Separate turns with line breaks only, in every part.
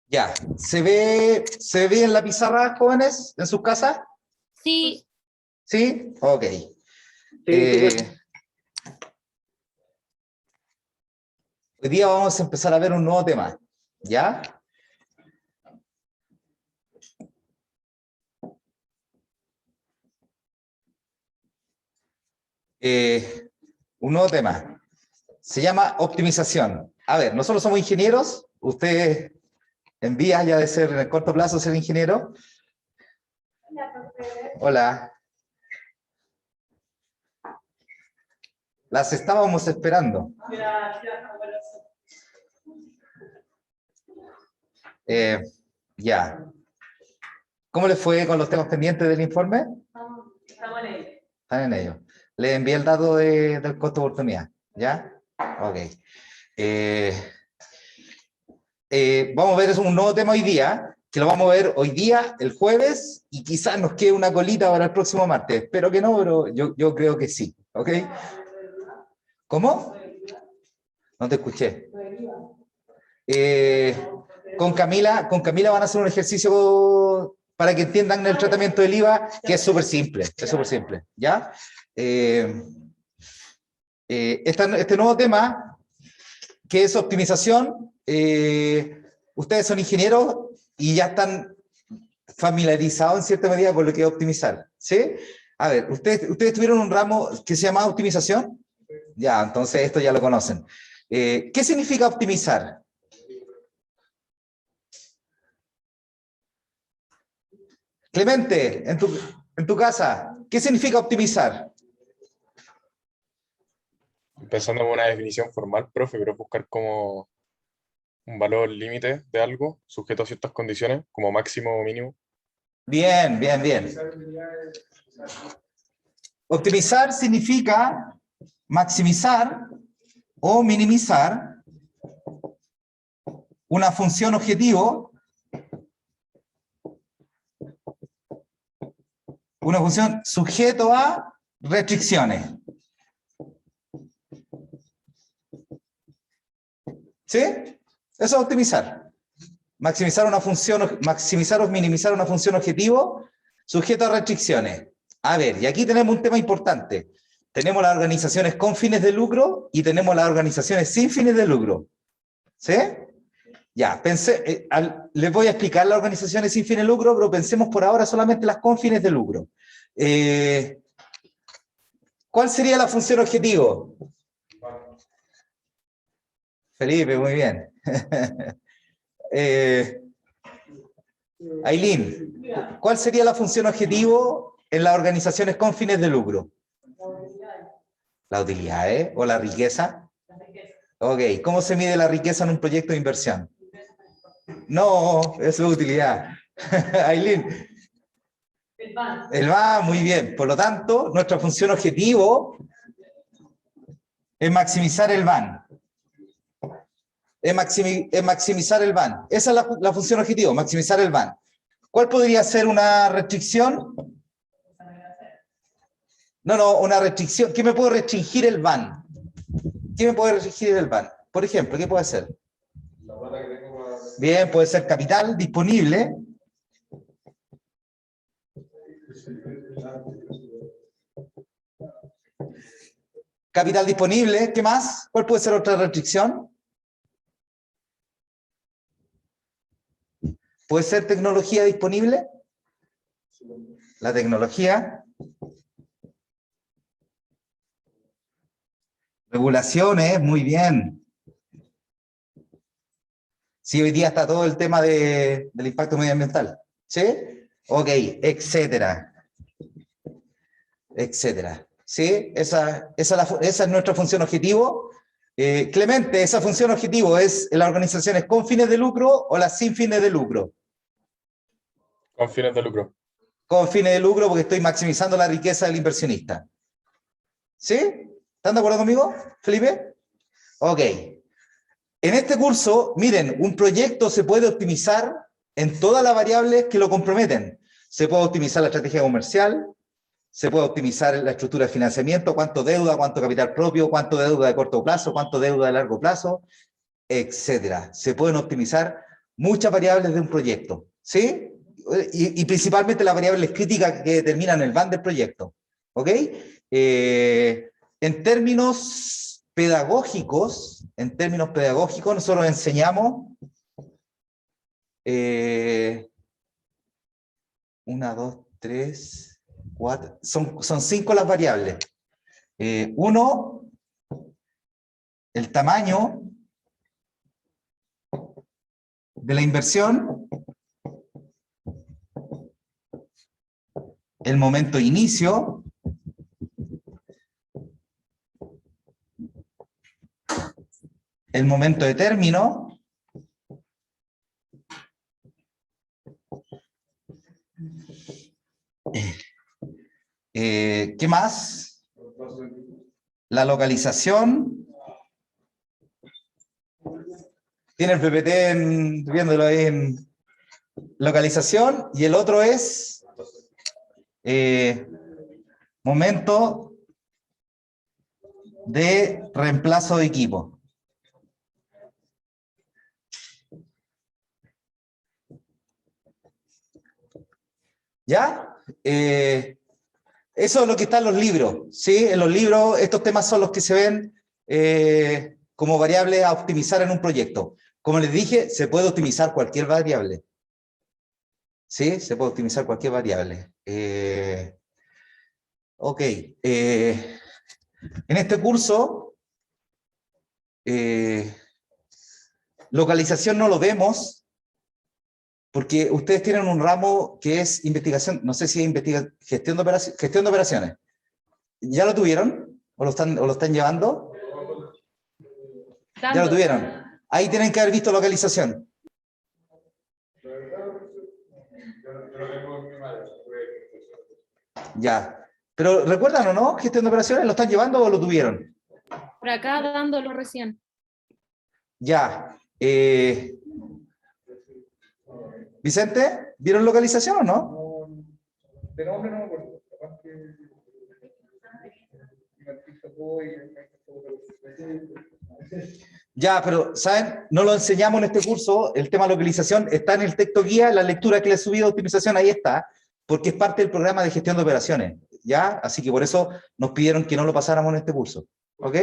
Ya, ¿se ve bien la pizarra, jóvenes, en sus casas?
Sí,
¿Sí? Ok.
Sí.
Hoy día vamos a empezar a ver un nuevo tema, ¿ya? Un nuevo tema. Se llama optimización. A ver, nosotros somos ingenieros, usted en vías ya de ser en el corto plazo ser ingeniero. Hola. Las estábamos esperando. Ya. ¿Cómo les fue con los temas pendientes del informe?
Estamos en ello.
Están en ello. Les envié el dato del costo de oportunidad. ¿Ya? Ok. Vamos a ver un nuevo tema hoy día, que lo vamos a ver hoy día, el jueves, y quizás nos quede una colita para el próximo martes. Espero que no, pero yo creo que sí. ¿Ok? ¿Cómo? No te escuché. Con Camila van a hacer un ejercicio para que entiendan el tratamiento del IVA, que es súper simple, ¿ya? Este nuevo tema, que es optimización, ustedes son ingenieros y ya están familiarizados en cierta medida con lo que es optimizar, ¿sí? A ver, ¿ustedes tuvieron un ramo que se llama optimización? Ya, entonces esto ya lo conocen. ¿Qué significa optimizar? Clemente, en tu casa, ¿qué significa optimizar?
Pensando en una definición formal, profe, pero buscar como un valor límite de algo sujeto a ciertas condiciones, como máximo o mínimo.
Bien, bien, bien. Optimizar significa maximizar o minimizar una función objetivo, una función sujeto a restricciones. ¿Sí? Eso es optimizar. Maximizar una función, maximizar o minimizar una función objetivo sujeto a restricciones. A ver, y aquí tenemos un tema importante. Tenemos las organizaciones con fines de lucro y tenemos las organizaciones sin fines de lucro. ¿Sí? Ya, les voy a explicar las organizaciones sin fines de lucro, pero pensemos por ahora solamente las con fines de lucro. ¿Cuál sería la función objetivo? Felipe, muy bien. Ailín, ¿cuál sería la función objetivo en las organizaciones con fines de lucro? La utilidad, ¿eh? ¿O la riqueza? Ok, ¿cómo se mide la riqueza en un proyecto de inversión? No, es la utilidad. Ailín. El VA, muy bien. Por lo tanto, nuestra función objetivo es maximizar el VAN. Es maximizar el VAN. Esa es la función objetivo, maximizar el VAN. ¿Cuál podría ser una restricción? No, una restricción. ¿Qué me puede restringir el VAN? ¿Qué me puede restringir el VAN? Por ejemplo, ¿qué puede ser? Bien, puede ser capital disponible. Capital disponible, ¿qué más? ¿Cuál puede ser otra restricción? ¿Puede ser tecnología disponible? La tecnología. Regulaciones, muy bien. Sí, hoy día está todo el tema del impacto medioambiental. ¿Sí? Ok, etcétera. Etcétera. ¿Sí? Esa es nuestra función objetivo. Clemente, ¿esa función objetivo es en las organizaciones con fines de lucro o las sin fines de lucro?
Con fines de lucro.
Con fines de lucro porque estoy maximizando la riqueza del inversionista. ¿Sí? ¿Están de acuerdo conmigo, Felipe? Ok. En este curso, miren, un proyecto se puede optimizar en todas las variables que lo comprometen. Se puede optimizar la estrategia comercial, se puede optimizar la estructura de financiamiento, cuánto deuda, cuánto capital propio, cuánto deuda de corto plazo, cuánto deuda de largo plazo, etcétera. Se pueden optimizar muchas variables de un proyecto, ¿sí? Y principalmente las variables críticas que determinan el van del proyecto, ¿ok? En términos pedagógicos, nosotros enseñamos 1, 2, 3, 4, son 5 las variables. 1, el tamaño de la inversión, el momento de inicio, el momento de término, ¿qué más? La localización. Tiene el PPT viéndolo ahí en localización, y el otro es momento de reemplazo de equipo. ¿Ya? Eso es lo que está en los libros, ¿sí? En los libros estos temas son los que se ven como variables a optimizar en un proyecto. Como les dije, se puede optimizar cualquier variable. ¿Sí? Se puede optimizar cualquier variable. Ok. En este curso, localización no lo vemos, porque ustedes tienen un ramo que es investigación, no sé si es gestión de operaciones. ¿Ya lo tuvieron? ¿O lo están llevando? Ya lo tuvieron. Ahí tienen que haber visto localización. Ya. Pero ¿recuerdan o no? ¿Gestión de operaciones lo están llevando o lo tuvieron?
Por acá dándolo recién.
Ya. Vicente, ¿vieron localización o no?
De nombre no me acuerdo.
Ya, pero, ¿saben? No lo enseñamos en este curso, el tema localización está en el texto guía, la lectura que le he subido a optimización, ahí está, porque es parte del programa de gestión de operaciones, ¿ya? Así que por eso nos pidieron que no lo pasáramos en este curso, ¿ok?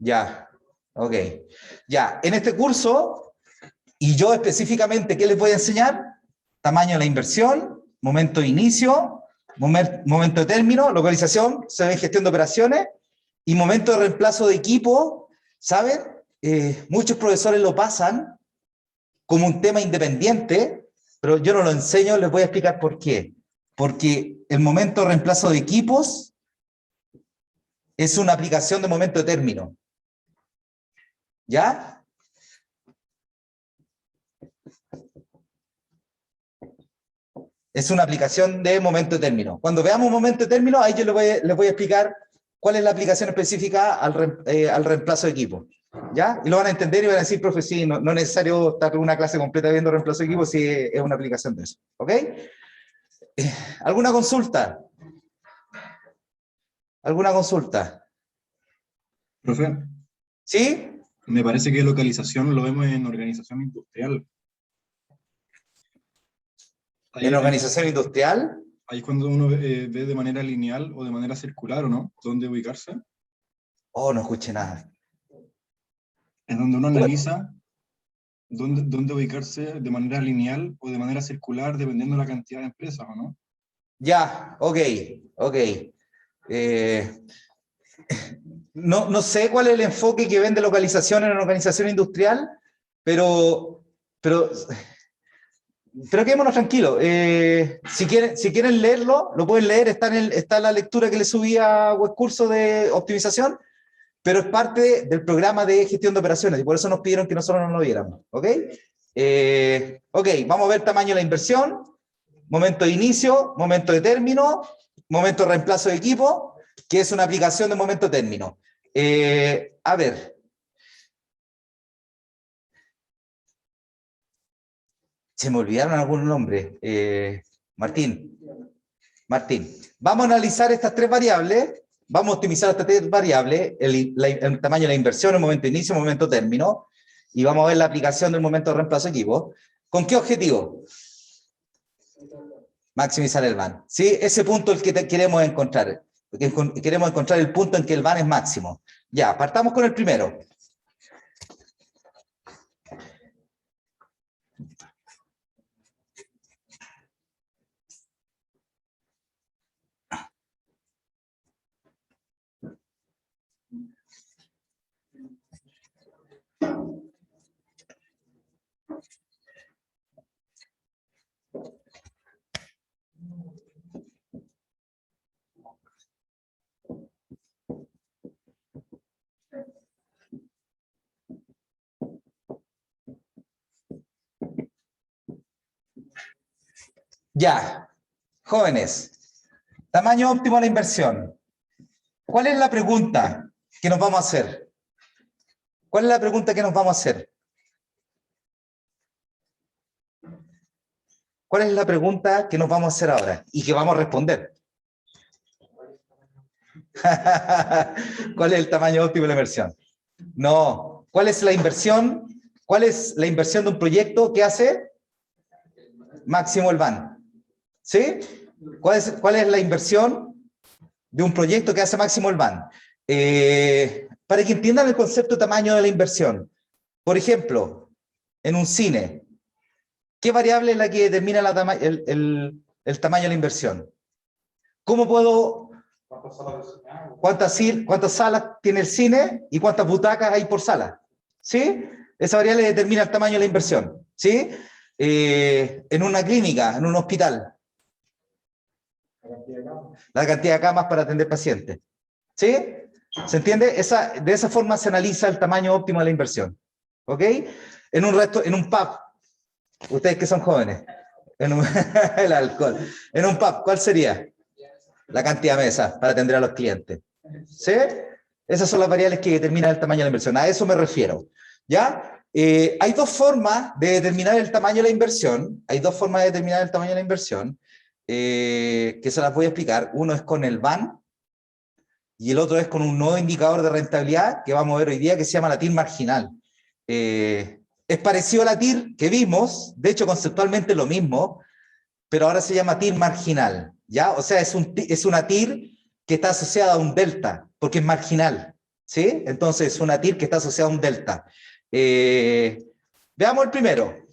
Ya, ok. Ya, en este curso, y yo específicamente, ¿qué les voy a enseñar? Tamaño de la inversión, momento de inicio, momento de término, localización, se ve gestión de operaciones, y momento de reemplazo de equipo, ¿saben? Muchos profesores lo pasan como un tema independiente, pero yo no lo enseño, les voy a explicar por qué. Porque el momento de reemplazo de equipos es una aplicación de momento de término. ¿Ya? Es una aplicación de momento de término. Cuando veamos momento de término, ahí yo les voy a explicar cuál es la aplicación específica al reemplazo de equipo. ¿Ya? Y lo van a entender y van a decir, profe, sí, no es necesario estar una clase completa viendo reemplazo de equipo si es una aplicación de eso. ¿Ok? ¿Alguna consulta? ¿Alguna consulta?
Profe,
¿Sí?
me parece que localización lo vemos en organización industrial.
¿En organización industrial?
Ahí es cuando uno ve de manera lineal o de manera circular, ¿o no? ¿Dónde ubicarse?
Oh, no escuché nada.
Es donde uno analiza dónde ubicarse de manera lineal o de manera circular, dependiendo de la cantidad de empresas, ¿o no?
Ya, ok. No sé cuál es el enfoque que ven de localización en organización industrial, pero quedémonos tranquilos. Si quieren leerlo, lo pueden leer, está en la lectura que les subí a Webcurso de optimización, pero es parte del programa de gestión de operaciones, y por eso nos pidieron que nosotros no lo viéramos. ¿Ok? Ok, vamos a ver tamaño de la inversión, momento de inicio, momento de término, momento de reemplazo de equipo, que es una aplicación de momento de término. A ver. Se me olvidaron algunos nombres. Martín. Vamos a analizar estas tres variables. Vamos a optimizar estas tres variables. El tamaño de la inversión, el momento de inicio, el momento de término. y vamos a ver la aplicación del momento de reemplazo equipo. ¿Con qué objetivo? Maximizar el van. ¿Sí? Ese punto es el que queremos encontrar. Queremos encontrar el punto en que el van es máximo. Ya, partamos con el primero. Ya, jóvenes, tamaño óptimo de la inversión. ¿Cuál es la pregunta que nos vamos a hacer? ¿Cuál es la pregunta que nos vamos a hacer? ¿Cuál es la pregunta que nos vamos a hacer ahora y que vamos a responder? ¿Cuál es el tamaño óptimo de la inversión? No. ¿Cuál es la inversión? ¿Cuál es la inversión de un proyecto que hace máximo el van? ¿Sí? ¿Cuál es la inversión de un proyecto que hace máximo el van? Para que entiendan el concepto de tamaño de la inversión. Por ejemplo, en un cine, ¿qué variable es la que determina el tamaño de la inversión? ¿Cómo puedo... ¿Cuántas salas tiene el cine y cuántas butacas hay por sala? ¿Sí? Esa variable determina el tamaño de la inversión. ¿Sí? En una clínica, en un hospital. La cantidad de camas para atender pacientes. ¿Sí? ¿Se entiende? De esa forma se analiza el tamaño óptimo de la inversión. ¿Ok? En un pub, ustedes que son jóvenes, el alcohol. En un pub, ¿cuál sería? La cantidad de mesas para atender a los clientes. ¿Sí? Esas son las variables que determinan el tamaño de la inversión. A eso me refiero. ¿Ya? Hay dos formas de determinar el tamaño de la inversión. Hay dos formas de determinar el tamaño de la inversión. Que se las voy a explicar. Uno es con el van y el otro es con un nuevo indicador de rentabilidad que vamos a ver hoy día que se llama la TIR marginal. Es parecido a la TIR que vimos, de hecho conceptualmente lo mismo, pero ahora se llama TIR marginal, ¿ya? O sea, es una TIR que está asociada a un delta, porque es marginal, ¿sí? Entonces es una TIR que está asociada a un delta. Veamos el primero.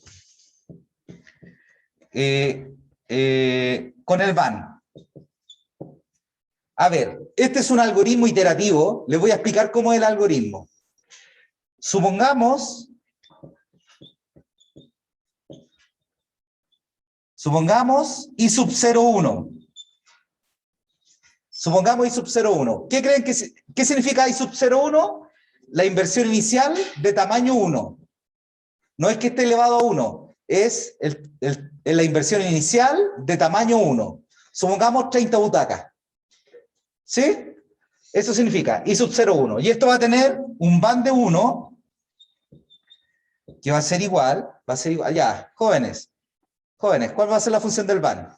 Con el van. A ver, este es un algoritmo iterativo, les voy a explicar cómo es el algoritmo. Supongamos I sub 0,1. Supongamos I sub 0,1. ¿Qué creen qué significa I sub 0,1? La inversión inicial de tamaño 1. No es que esté elevado a 1, es la inversión inicial de tamaño 1. Supongamos 30 butacas. ¿Sí? Eso significa I sub 0,1. Y esto va a tener un van de 1 que va a ser igual, ya, jóvenes, ¿cuál va a ser la función del van?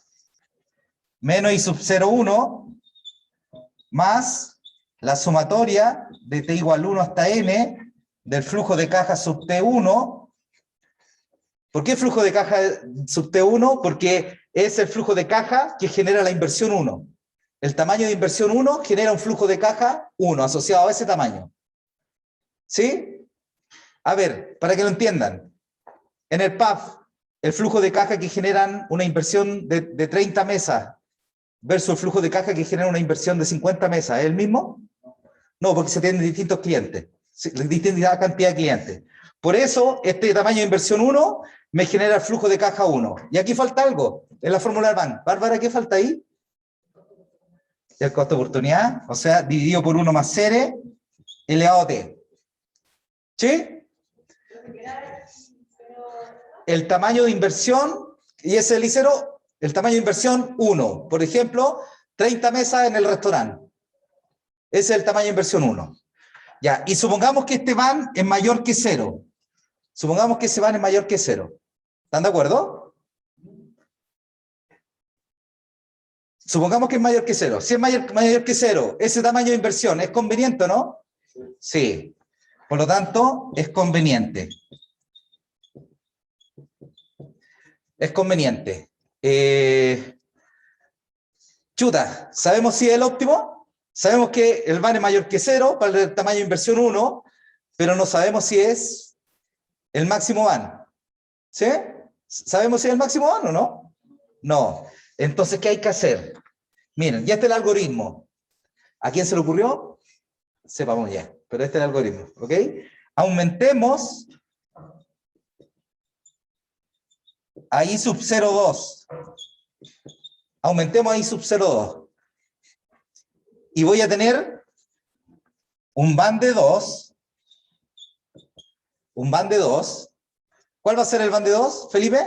Menos I sub 0,1 más la sumatoria de t igual 1 hasta n del flujo de caja sub t1. ¿Por qué flujo de caja sub t1? Porque es el flujo de caja que genera la inversión 1. El tamaño de inversión 1 genera un flujo de caja 1 asociado a ese tamaño. ¿Sí? A ver, para que lo entiendan. En el PAF, el flujo de caja que generan una inversión de 30 mesas versus el flujo de caja que genera una inversión de 50 mesas, ¿es el mismo? No, porque se tienen distintos clientes, distinta cantidad de clientes. Por eso, este tamaño de inversión 1 me genera el flujo de caja 1. Y aquí falta algo, en la fórmula del van. Bárbara, ¿qué falta ahí? El costo de oportunidad, o sea, dividido por 1 más R, elevado a T. ¿Sí? El tamaño de inversión, y ese es el I0, el tamaño de inversión 1. Por ejemplo, 30 mesas en el restaurante. Ese es el tamaño de inversión 1. Ya, y supongamos que este van es mayor que 0. Supongamos que ese van es mayor que 0. ¿Están de acuerdo? Supongamos que es mayor que 0. Si es mayor que 0, ese tamaño de inversión, ¿es conveniente o no? Sí. Por lo tanto, es conveniente. Es conveniente. Chuta, ¿sabemos si es el óptimo? Sabemos que el van es mayor que 0 para el tamaño de inversión 1, pero no sabemos si es el máximo van. ¿Sí? ¿Sabemos si es el máximo van o no? No. Entonces, ¿qué hay que hacer? Miren, ya está el algoritmo. ¿A quién se le ocurrió? Sepamos ya, pero este es el algoritmo, ¿ok? Aumentemos a I sub 0,2. Aumentemos a I sub 0,2. Y voy a tener un van de 2. Un van de 2. ¿Cuál va a ser el van de 2, Felipe?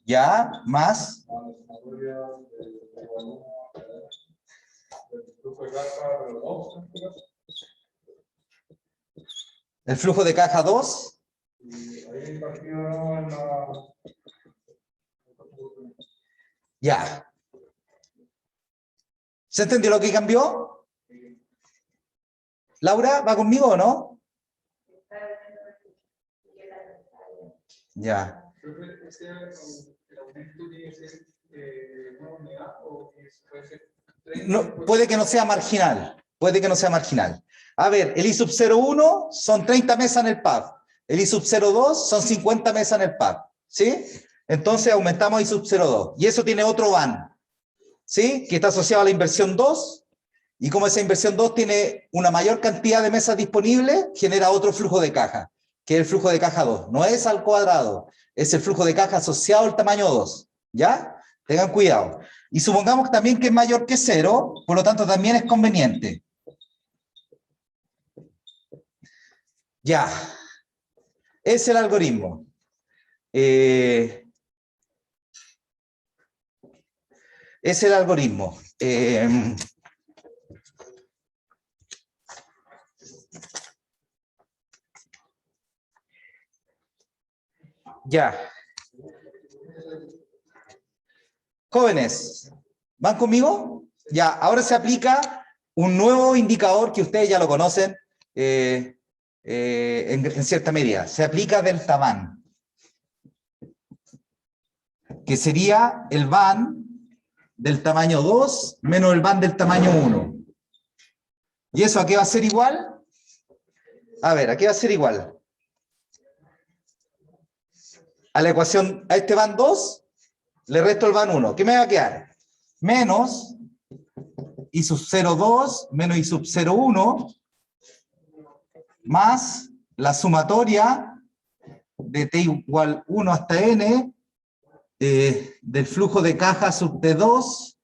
Ya, más. El flujo de caja 2. Ya. ¿Se entendió lo que cambió? Laura, ¿va conmigo o no? Ya. No, puede que no sea marginal. Puede que no sea marginal. A ver, el I sub 0,1 son 30 mesas en el pub. El I sub 0,2 son 50 mesas en el pub. ¿Sí? Entonces aumentamos I sub 0,2. Y eso tiene otro van. ¿Sí? Que está asociado a la inversión 2. Y como esa inversión 2 tiene una mayor cantidad de mesas disponibles, genera otro flujo de caja, que es el flujo de caja 2. No es al cuadrado, es el flujo de caja asociado al tamaño 2. ¿Ya? Tengan cuidado. Y supongamos también que es mayor que 0, por lo tanto también es conveniente. Ya. Es el algoritmo. Es el algoritmo. Ya. Jóvenes, ¿van conmigo? Ya, ahora se aplica un nuevo indicador que ustedes ya lo conocen en cierta medida. Se aplica delta van, que sería el van del tamaño 2 menos el van del tamaño 1. ¿Y eso a qué va a ser igual? A ver, ¿a qué va a ser igual? A la ecuación, a este van 2, le resto el van 1. ¿Qué me va a quedar? Menos I sub 0,2 menos I sub 0,1 más la sumatoria de t igual 1 hasta n del flujo de caja sub T2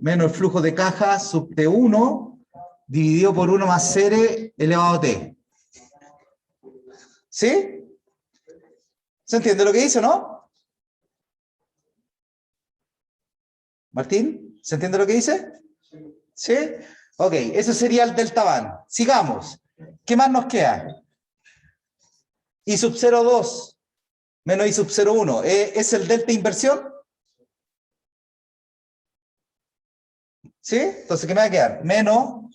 menos el flujo de caja sub T1 dividido por 1 más R elevado a T. ¿Sí? ¿Se entiende lo que dice o no? ¿Martín? ¿Se entiende lo que dice? ¿Sí? Ok, eso sería el delta van. Sigamos. ¿Qué más nos queda? I sub 0,2 menos I sub 0,1. ¿Es el delta inversión? ¿Sí? Entonces, ¿qué me va a quedar? Menos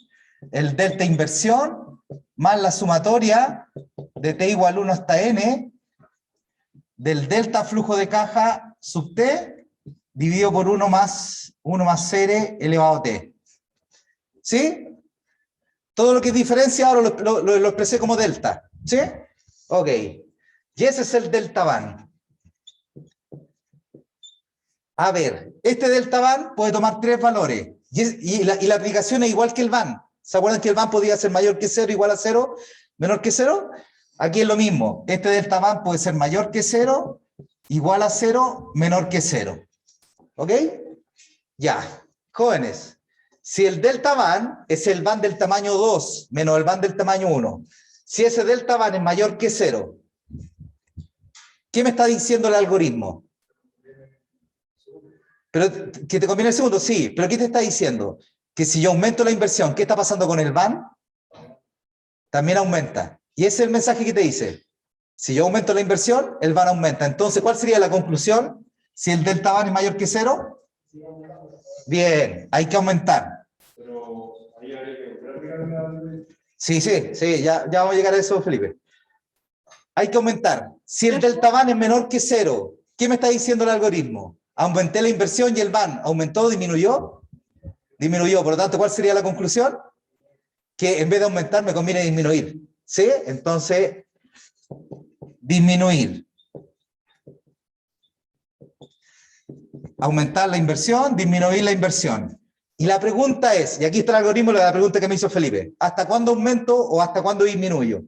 el delta inversión más la sumatoria de t igual 1 hasta n del delta flujo de caja sub t dividido por 1 más R elevado a t. ¿Sí? Todo lo que es diferencia ahora lo expresé como delta. ¿Sí? Ok. Y ese es el delta van. A ver, este delta van puede tomar 3 valores. Y la aplicación es igual que el van. ¿Se acuerdan que el van podía ser mayor que 0, igual a 0, menor que 0? Aquí es lo mismo. Este delta van puede ser mayor que 0, igual a 0, menor que 0. ¿Ok? Ya. Jóvenes. Si el delta van es el van del tamaño 2 menos el van del tamaño 1, si ese delta van es mayor que 0, ¿qué me está diciendo el algoritmo? ¿Pero que te conviene el segundo? Sí, pero ¿qué te está diciendo? Que si yo aumento la inversión, ¿qué está pasando con el van? También aumenta. Y ese es el mensaje que te dice. Si yo aumento la inversión, el van aumenta. Entonces, ¿cuál sería la conclusión? Si el delta van es mayor que 0, bien, hay que aumentar. Sí, ya vamos a llegar a eso, Felipe. Hay que aumentar. Si el delta van es menor que 0, ¿qué me está diciendo el algoritmo? Aumenté la inversión y el van. ¿Aumentó o disminuyó? Disminuyó. Por lo tanto, ¿cuál sería la conclusión? Que en vez de aumentar me conviene disminuir. ¿Sí? Entonces, disminuir. Aumentar la inversión, disminuir la inversión. Y la pregunta es, y aquí está el algoritmo, la pregunta que me hizo Felipe, ¿hasta cuándo aumento o hasta cuándo disminuyo?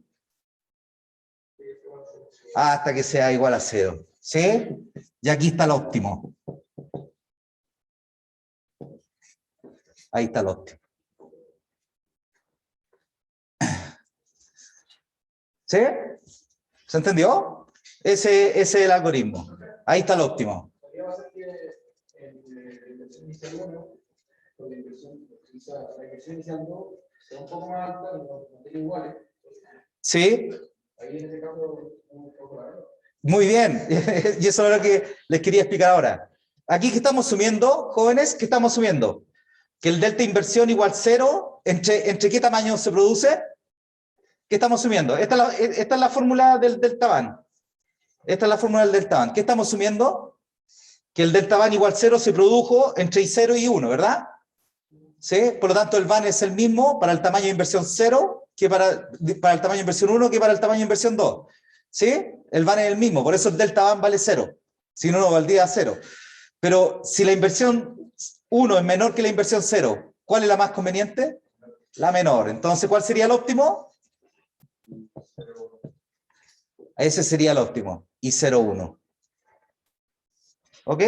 Hasta que sea igual a 0. ¿Sí? Y aquí está el óptimo. Ahí está el óptimo. ¿Sí? ¿Se entendió? Ese es el algoritmo. Ahí está el óptimo.
Podría ser que la inversión inicial 1, con la inversión inicial 2, sea un poco más alta, pero mantiene iguales.
¿Sí?
Ahí en este caso, un poco la.
Muy bien. Y eso es lo que les quería explicar ahora. Aquí, ¿qué estamos asumiendo, jóvenes? ¿Qué estamos asumiendo? Que el delta inversión igual 0, ¿entre qué tamaño se produce? ¿Qué estamos asumiendo? Esta es la fórmula del delta van. Esta es la fórmula del delta van. ¿Qué estamos asumiendo? Que el delta van igual 0 se produjo entre 0 y 1, ¿verdad? ¿Sí? Por lo tanto, el van es el mismo para el tamaño de inversión 0 que para el tamaño de inversión 1 que para el tamaño de inversión 2. ¿Sí? El van es el mismo, por eso el delta van vale 0. Si no, no valdría 0. Pero si la inversión 1 es menor que la inversión 0, ¿cuál es la más conveniente? La menor. Entonces, ¿cuál sería el óptimo? Ese sería el óptimo. Y 0,1. ¿Ok?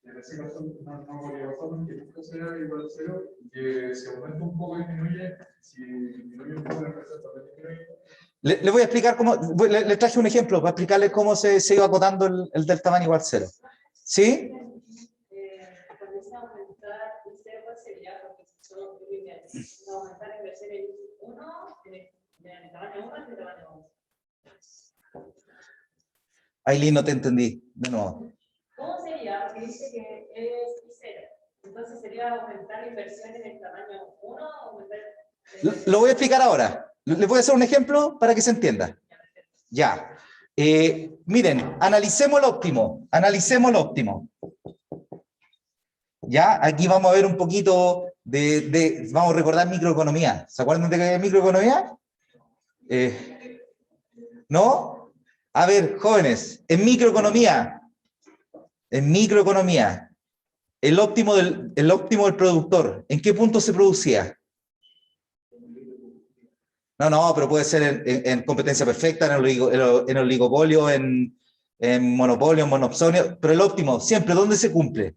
En ese caso, no podría pasar porque nunca sea igual a 0, que si aumenta un poco disminuye, si disminuye un poco la empresa también disminuye.
Le voy a explicar cómo, le traje un ejemplo para explicarle cómo se iba acotando el delta van igual 0. ¿Sí?
Cuando se aumentar el 0, ¿cuál sería? Porque si solo no aumentar la inversión en 1, en el tamaño 1, en el tamaño 2.
Aileen, no te entendí. De nuevo.
¿Cómo sería? Porque dice que es 0. Entonces sería aumentar la inversión en el tamaño 1 o aumentar.
Lo voy a explicar ahora. Les voy a hacer un ejemplo para que se entienda. Ya. Miren, analicemos el óptimo. Analicemos el óptimo. Ya, aquí vamos a ver un poquito vamos a recordar microeconomía. ¿Se acuerdan de qué es microeconomía? ¿No? A ver, jóvenes, en microeconomía, el óptimo del productor, ¿en qué punto se producía? No, pero puede ser en competencia perfecta, en oligopolio, en monopolio, en monopsonio, pero el óptimo, siempre, ¿dónde se cumple?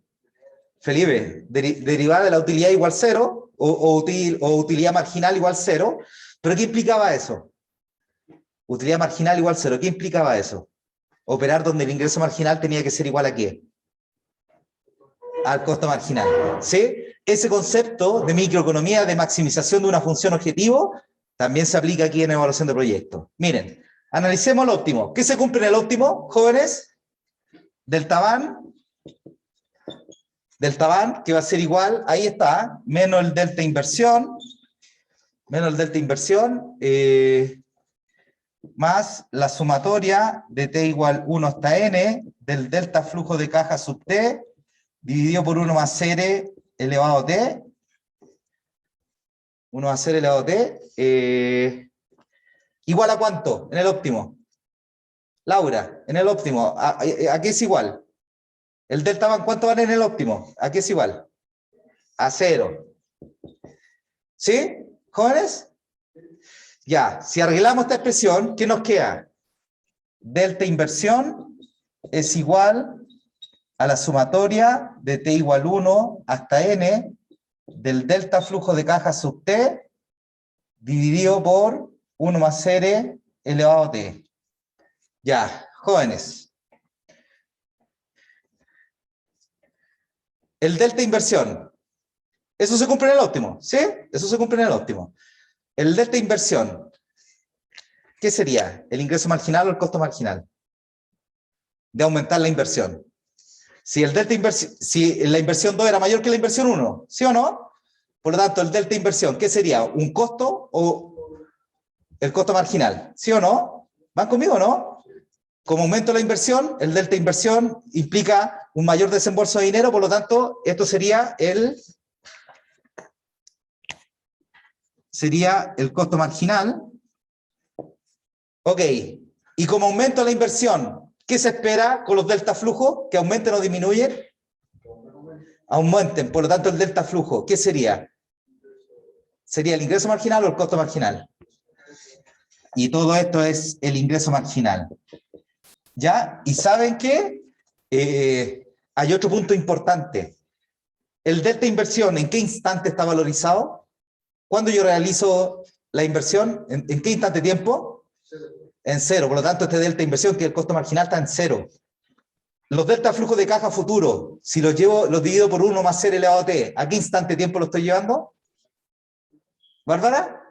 Felipe, derivada de la utilidad igual 0, o utilidad marginal igual 0, pero ¿qué implicaba eso? Utilidad marginal igual 0, ¿qué implicaba eso? Operar donde el ingreso marginal tenía que ser igual a ¿qué? Al costo marginal, ¿sí? Ese concepto de microeconomía, de maximización de una función objetivo, también se aplica aquí en evaluación de proyectos. Miren, analicemos el óptimo. ¿Qué se cumple en el óptimo, jóvenes? Delta van, que va a ser igual, ahí está, menos el delta inversión, más la sumatoria de t igual 1 hasta n del delta flujo de caja sub t, dividido por 1 más r elevado a t, 1 más r elevado a t, ¿igual a cuánto en el óptimo? Laura, en el óptimo, ¿a qué es igual? ¿El delta van cuánto vale en el óptimo? ¿A qué es igual? A 0. ¿Sí? ¿Jóvenes? Ya, si arreglamos esta expresión, ¿qué nos queda? Delta inversión es igual a la sumatoria de t igual 1 hasta n del delta flujo de caja sub t dividido por 1 más r elevado a t. Ya, jóvenes. El delta inversión. Eso se cumple en el óptimo, ¿sí? Eso se cumple en el óptimo. El delta inversión. ¿Qué sería? ¿El ingreso marginal o el costo marginal? De aumentar la inversión. Si la inversión 2 era mayor que la inversión 1, ¿sí o no? Por lo tanto, el delta inversión, ¿qué sería? ¿Un costo o el costo marginal? ¿Sí o no? ¿Van conmigo o no? Como aumento la inversión, el delta inversión implica un mayor desembolso de dinero, por lo tanto, esto sería el costo marginal. Ok, y como aumento la inversión, ¿qué se espera con los delta flujos? ¿Que aumenten o disminuyen? Aumenten, por lo tanto el delta flujo, ¿qué sería? ¿Sería el ingreso marginal o el costo marginal? Y todo esto es el ingreso marginal. ¿Ya? ¿Y saben qué? Hay otro punto importante. ¿El delta inversión en qué instante está valorizado? ¿Cuándo yo realizo la inversión? ¿En qué instante de tiempo? En cero. Por lo tanto, este delta inversión, que es el costo marginal, está en cero. Los delta flujos de caja futuro, si los divido por 1 más c elevado a t, ¿a qué instante de tiempo lo estoy llevando? ¿Bárbara?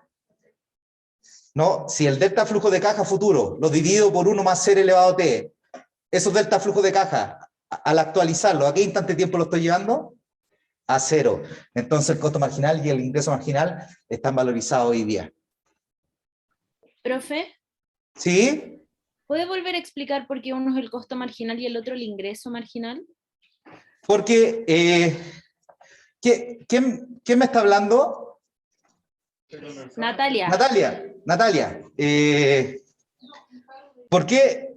No, si el delta flujo de caja futuro lo divido por 1 más c elevado a t, esos delta flujos de caja, al actualizarlo, ¿a qué instante de tiempo lo estoy llevando? A cero. Entonces el costo marginal y el ingreso marginal están valorizados hoy día.
Profe,
¿Sí?
¿puede volver a explicar por qué uno es el costo marginal y el otro el ingreso marginal?
Porque, ¿quién me está hablando?
Natalia.
Natalia. ¿Por qué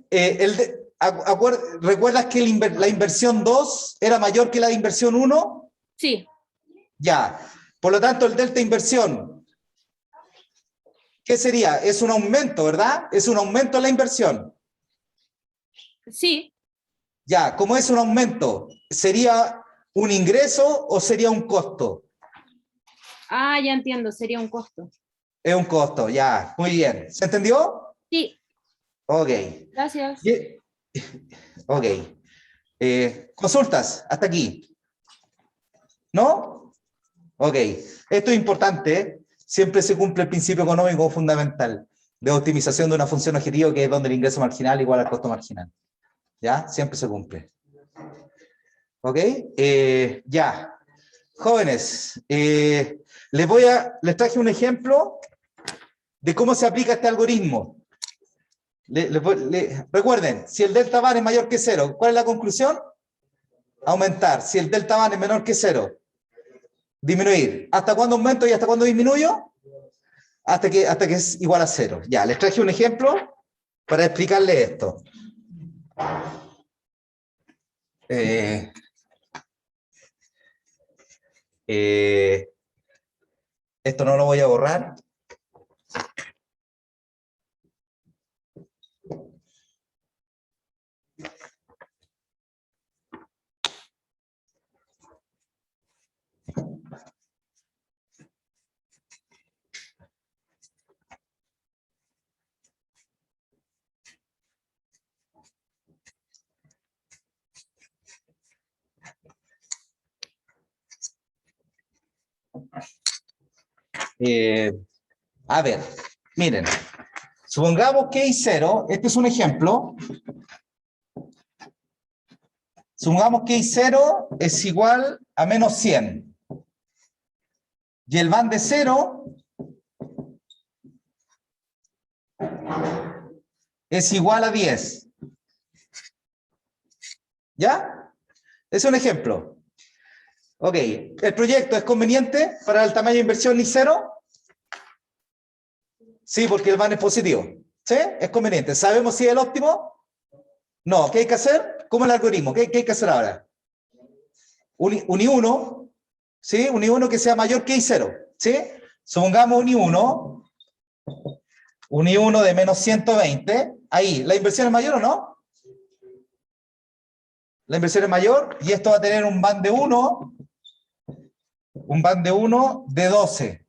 recuerdas que la inversión 2 era mayor que la de inversión 1?
Sí,
Ya. Por lo tanto, el delta inversión, ¿qué sería? Es un aumento, ¿verdad? Es un aumento en la inversión.
sí.
Ya, como es un aumento, ¿sería un ingreso o sería un costo?
Ah, ya entiendo, sería un costo.
Es un costo, ya. Muy bien. ¿Se entendió?
Sí,
Ok.
gracias.
Ok. Consultas, hasta aquí. ¿No? Ok. Esto es importante, ¿eh? Siempre se cumple el principio económico fundamental de optimización de una función objetivo, que es donde el ingreso marginal igual al costo marginal. ¿Ya? Siempre se cumple. ¿Ok? Ya. Jóvenes, les traje un ejemplo de cómo se aplica este algoritmo. Recuerden, si el delta van es mayor que 0, ¿cuál es la conclusión? Aumentar. Si el delta van es menor que 0, disminuir. ¿Hasta cuándo aumento y hasta cuándo disminuyo? Hasta que es igual a 0. Ya, les traje un ejemplo para explicarles esto. Esto no lo voy a borrar. A ver, miren, supongamos que I0, este es un ejemplo. Supongamos que I0 es igual a menos 100. Y el van de 0 es igual a 10. ¿Ya? Es un ejemplo. Ok, ¿el proyecto es conveniente para el tamaño de inversión I0? Sí, porque el van es positivo. ¿Sí? Es conveniente. ¿Sabemos si es el óptimo? No. ¿Qué hay que hacer? ¿Cómo es el algoritmo? ¿Qué hay que hacer ahora? Un I1, ¿sí? Un I1 que sea mayor que I0. ¿Sí? Supongamos un I1 de menos 120. Ahí, ¿la inversión es mayor o no? La inversión es mayor y esto va a tener un van de 1. Un van de 1 de 12.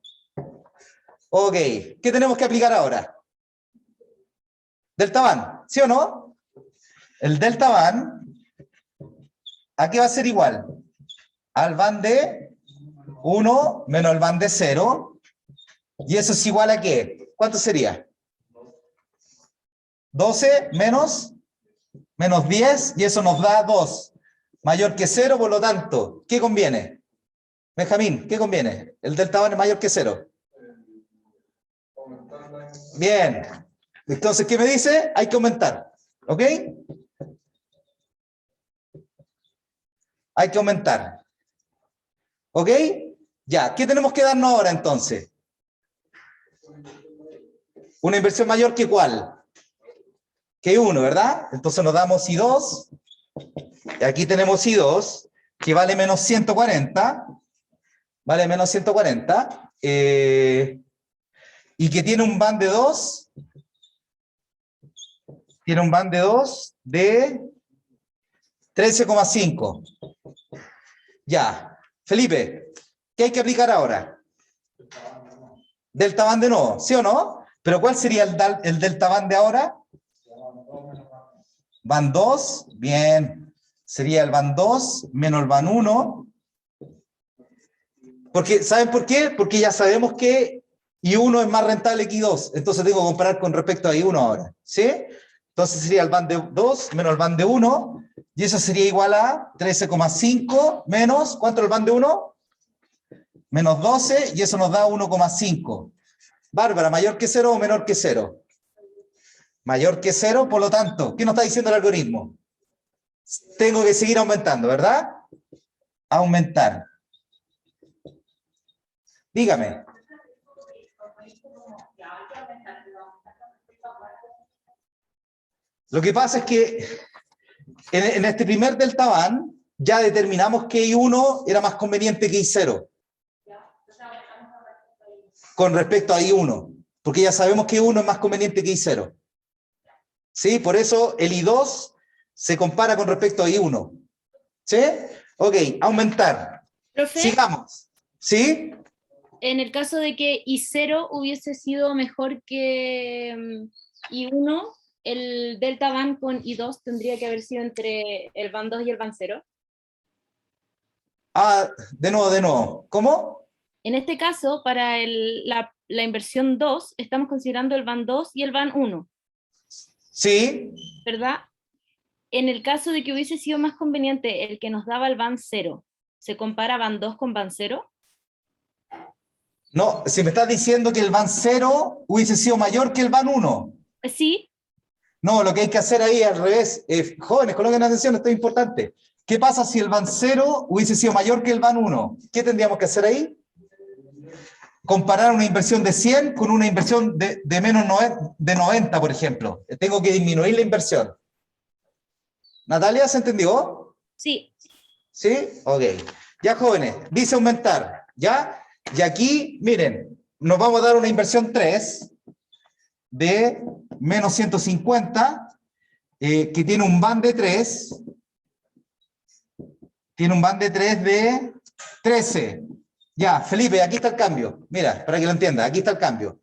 Ok, ¿qué tenemos que aplicar ahora? Delta van, ¿sí o no? El delta van, ¿a qué va a ser igual? Al van de 1 menos el van de 0. ¿Y eso es igual a qué? ¿Cuánto sería? 12 menos 10, y eso nos da 2. mayor que 0, por lo tanto, ¿qué conviene? Benjamín, ¿qué conviene? El delta van es mayor que 0.
Aumentar la...
Bien. Entonces, ¿qué me dice? Hay que aumentar. ¿Ok? Hay que aumentar. ¿Ok? Ya, ¿qué tenemos que darnos ahora entonces? Una inversión mayor que ¿cuál? Que 1, ¿verdad? Entonces nos damos I2. Y aquí tenemos I2, que vale menos 140. Vale menos 140. Y que tiene un band de 2. Tiene un band de 2 de 13,5. Ya. Felipe, ¿qué hay que aplicar ahora? Delta band de nuevo, ¿sí o no? Pero ¿cuál sería el delta band de ahora? Band 2, bien. Sería el band 2 menos el band 1. Porque, ¿saben por qué? Porque ya sabemos que I1 es más rentable que I2. Entonces tengo que comparar con respecto a I1 ahora. ¿Sí? Entonces sería el band de 2 menos el band de 1. Y eso sería igual a 13,5 menos, ¿cuánto es el band de 1? Menos 12, y eso nos da 1,5. Bárbara, ¿mayor que 0 o menor que 0? Mayor que 0, por lo tanto, ¿qué nos está diciendo el algoritmo? Tengo que seguir aumentando, ¿verdad? Aumentar. Dígame. Lo que pasa es que en este primer delta band ya determinamos que I1 era más conveniente que I0 con respecto a I1, porque ya sabemos que I1 es más conveniente que I0. ¿Sí? Por eso el I2 se compara con respecto a I1. ¿Sí? Ok, aumentar.
Profe,
Sigamos. ¿Sí?
en el caso de que I0 hubiese sido mejor que I1, el delta band con I2 tendría que haber sido entre el band 2 y el band 0.
Ah, de nuevo. ¿Cómo?
En este caso, para la inversión 2, estamos considerando el band 2 y el band 1,
Sí.
¿verdad? En el caso de que hubiese sido más conveniente el que nos daba el band 0, ¿se compara band 2 con band 0?
No, si me estás diciendo que el band 0 hubiese sido mayor que el band 1.
Sí,
No, lo que hay que hacer ahí es al revés. Jóvenes, coloquen atención, esto es importante. ¿Qué pasa si el band 0 hubiese sido mayor que el band 1? ¿Qué tendríamos que hacer ahí? Comparar una inversión de 100 con una inversión de menos de 90, por ejemplo. Tengo que disminuir la inversión. ¿Natalia, se entendió?
sí.
¿Sí? Ok. Ya, jóvenes, dice aumentar. ¿Ya? Y aquí, miren, nos vamos a dar una inversión 3 de menos 150, que tiene un band de 3. Tiene un band de 3 de 13. Ya, Felipe, aquí está el cambio. Mira, para que lo entienda, aquí está el cambio.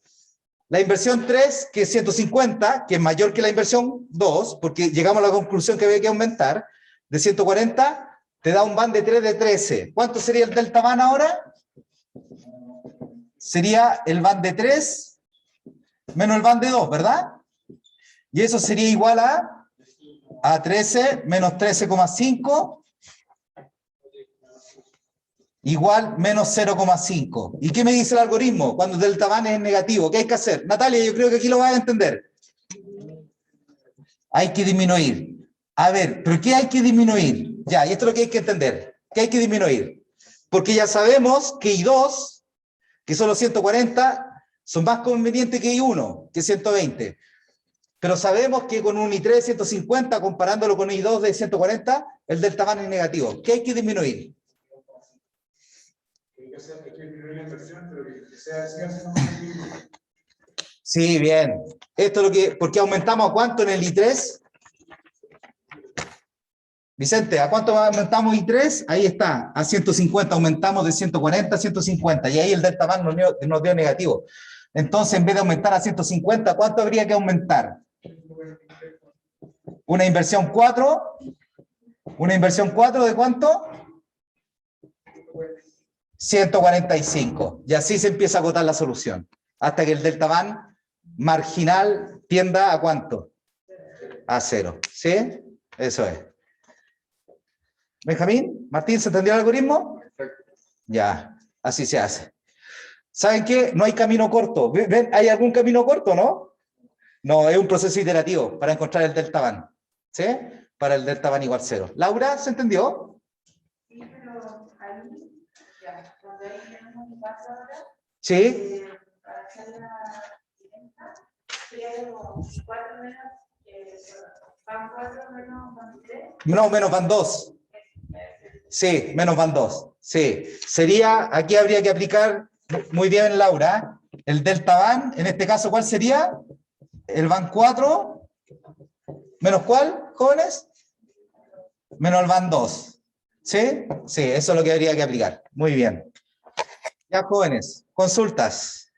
La inversión 3, que es 150, que es mayor que la inversión 2, porque llegamos a la conclusión que había que aumentar, de 140, te da un band de 3 de 13. ¿Cuánto sería el delta band ahora? Sería el band de 3 menos el band de 2, ¿verdad? Y eso sería igual a 13 menos 13,5 igual menos 0,5. ¿Y qué me dice el algoritmo? Cuando el delta band es negativo, ¿qué hay que hacer? Natalia, yo creo que aquí lo vas a entender. Hay que disminuir. A ver, ¿pero qué hay que disminuir? Ya, y esto es lo que hay que entender. ¿Qué hay que disminuir? Porque ya sabemos que I2, que son los 140, son más convenientes que I1, que 120. Pero sabemos que con un I3 de 150, comparándolo con I2 de 140, el delta band es negativo. ¿Qué hay que disminuir?
Hay que disminuir la inversión, pero que sea
Sí, bien. Esto es lo que, porque aumentamos a cuánto en el I3. Vicente, ¿a cuánto aumentamos I3? Ahí está, a 150, aumentamos de 140 a 150, y ahí el delta band nos dio negativo. Entonces, en vez de aumentar a 150, ¿cuánto habría que aumentar? Una inversión 4. ¿Una inversión 4 de cuánto? 145. Y así se empieza a agotar la solución. Hasta que el delta band marginal tienda a ¿cuánto? A 0. ¿Sí? Eso es. Benjamín, Martín, ¿se entendió el algoritmo? Ya, así se hace. ¿Saben qué? No hay camino corto. ¿Ven? ¿Hay algún camino corto, no? No, es un proceso iterativo para encontrar el delta van. ¿Sí? Para el delta van igual 0. Laura, ¿se entendió?
Sí, pero ahí, ya, cuando hay menos un paso ahora,
Sí.
para hacer la siguiente, sería como 4 menos, van 4 menos van 3.
No, menos van 2. Sí, menos van 2. Sí. Sería, aquí habría que aplicar, muy bien, Laura, el delta van, en este caso, ¿cuál sería? El van 4, ¿menos cuál, jóvenes? Menos el van 2. ¿Sí? Sí, eso es lo que habría que aplicar. Muy bien. Ya, jóvenes, consultas.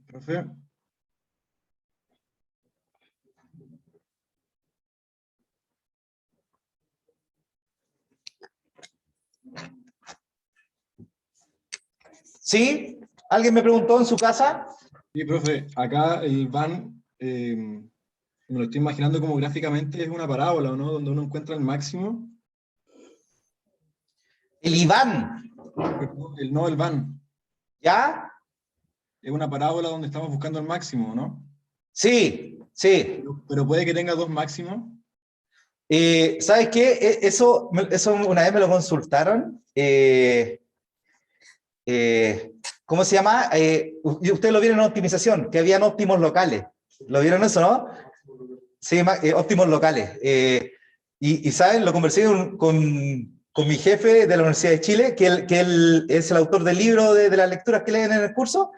Profe,
¿Sí? ¿Alguien me preguntó en su casa?
sí, profe, acá el van, me lo estoy imaginando como gráficamente es una parábola, ¿no? Donde uno encuentra el máximo.
El Iván.
No, el van.
¿Ya?
Es una parábola donde estamos buscando el máximo, ¿no?
Sí, sí.
Pero puede que tenga dos máximos.
¿Sabes qué? Eso una vez me lo consultaron. ¿Cómo se llama? Y ustedes lo vieron en optimización, que habían óptimos locales. ¿Lo vieron eso, no? Sí, óptimos locales. Y ¿saben? Lo conversé con mi jefe de la Universidad de Chile, que él es el autor del libro de las lecturas que leen en el curso.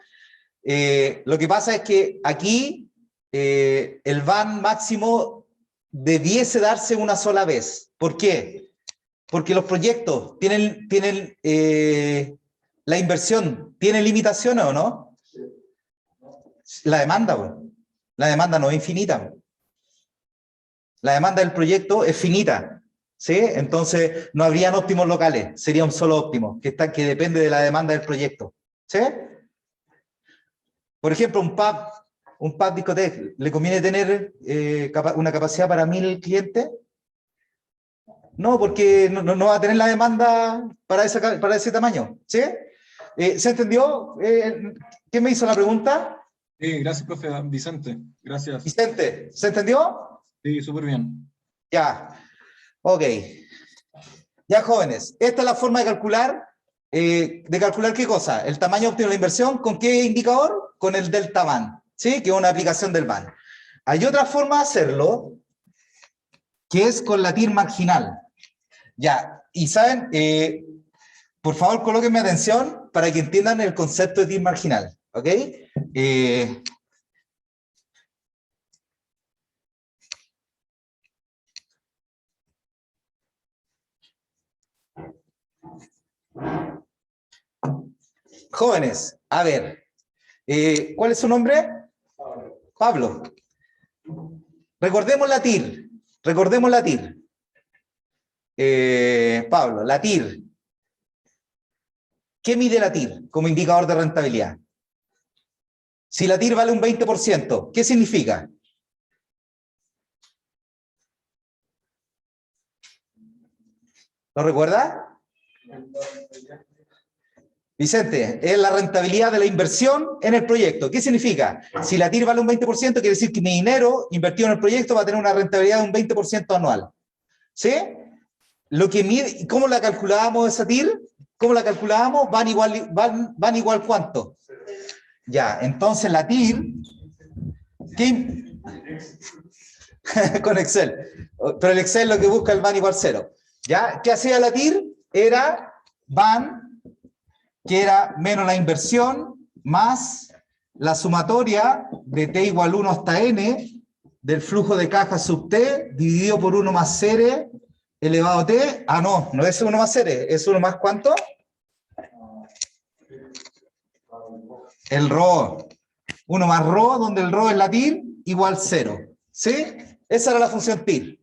Lo que pasa es que aquí el van máximo debiese darse una sola vez. ¿Por qué? Porque los proyectos tienen la inversión, ¿tiene limitaciones o no? La demanda, bro. La demanda no es infinita. La demanda del proyecto es finita, ¿sí? Entonces no habrían óptimos locales, sería un solo óptimo, que depende de la demanda del proyecto, ¿sí? Por ejemplo, un pub discoteca, ¿le conviene tener una capacidad para 1000 clientes? No, porque no va a tener la demanda para ese tamaño, ¿sí? ¿Se entendió? ¿Quién me hizo la pregunta?
Sí, gracias, profe Vicente. Gracias.
Vicente, ¿se entendió?
Sí, súper bien.
Ya, ok. Ya, jóvenes, esta es la forma de calcular qué cosa, el tamaño óptimo de la inversión, ¿con qué indicador? Con el delta van, ¿sí? Que es una aplicación del van. Hay otra forma de hacerlo, que es con la TIR marginal. Ya, y saben, por favor colóquenme atención para que entiendan el concepto de TIR marginal, ¿ok? Jóvenes, a ver, ¿cuál es su nombre? Pablo. Recordemos la TIR. Recordemos la TIR. Pablo, la TIR. ¿Qué mide la TIR como indicador de rentabilidad? Si la TIR vale un 20%, ¿qué significa? ¿Lo recuerda? Vicente, es la rentabilidad de la inversión en el proyecto. ¿Qué significa? Si la TIR vale un 20%, quiere decir que mi dinero invertido en el proyecto va a tener una rentabilidad de un 20% anual. ¿Sí? Lo que mide, ¿cómo la calculábamos esa TIR? ¿Cómo la calculábamos? Van igual ¿cuánto? Ya, entonces la TIR, con Excel. Pero el Excel lo que busca el van igual 0. ¿Ya? ¿Qué hacía la TIR? Era van, que era menos la inversión, más la sumatoria de t igual 1 hasta n del flujo de caja sub t dividido por 1 más r elevado a t. Ah, no es 1 más r, es 1 más ¿cuánto? El ρ. 1 más ρ, donde el ρ es la TIR, igual 0. ¿Sí? Esa era la función TIR.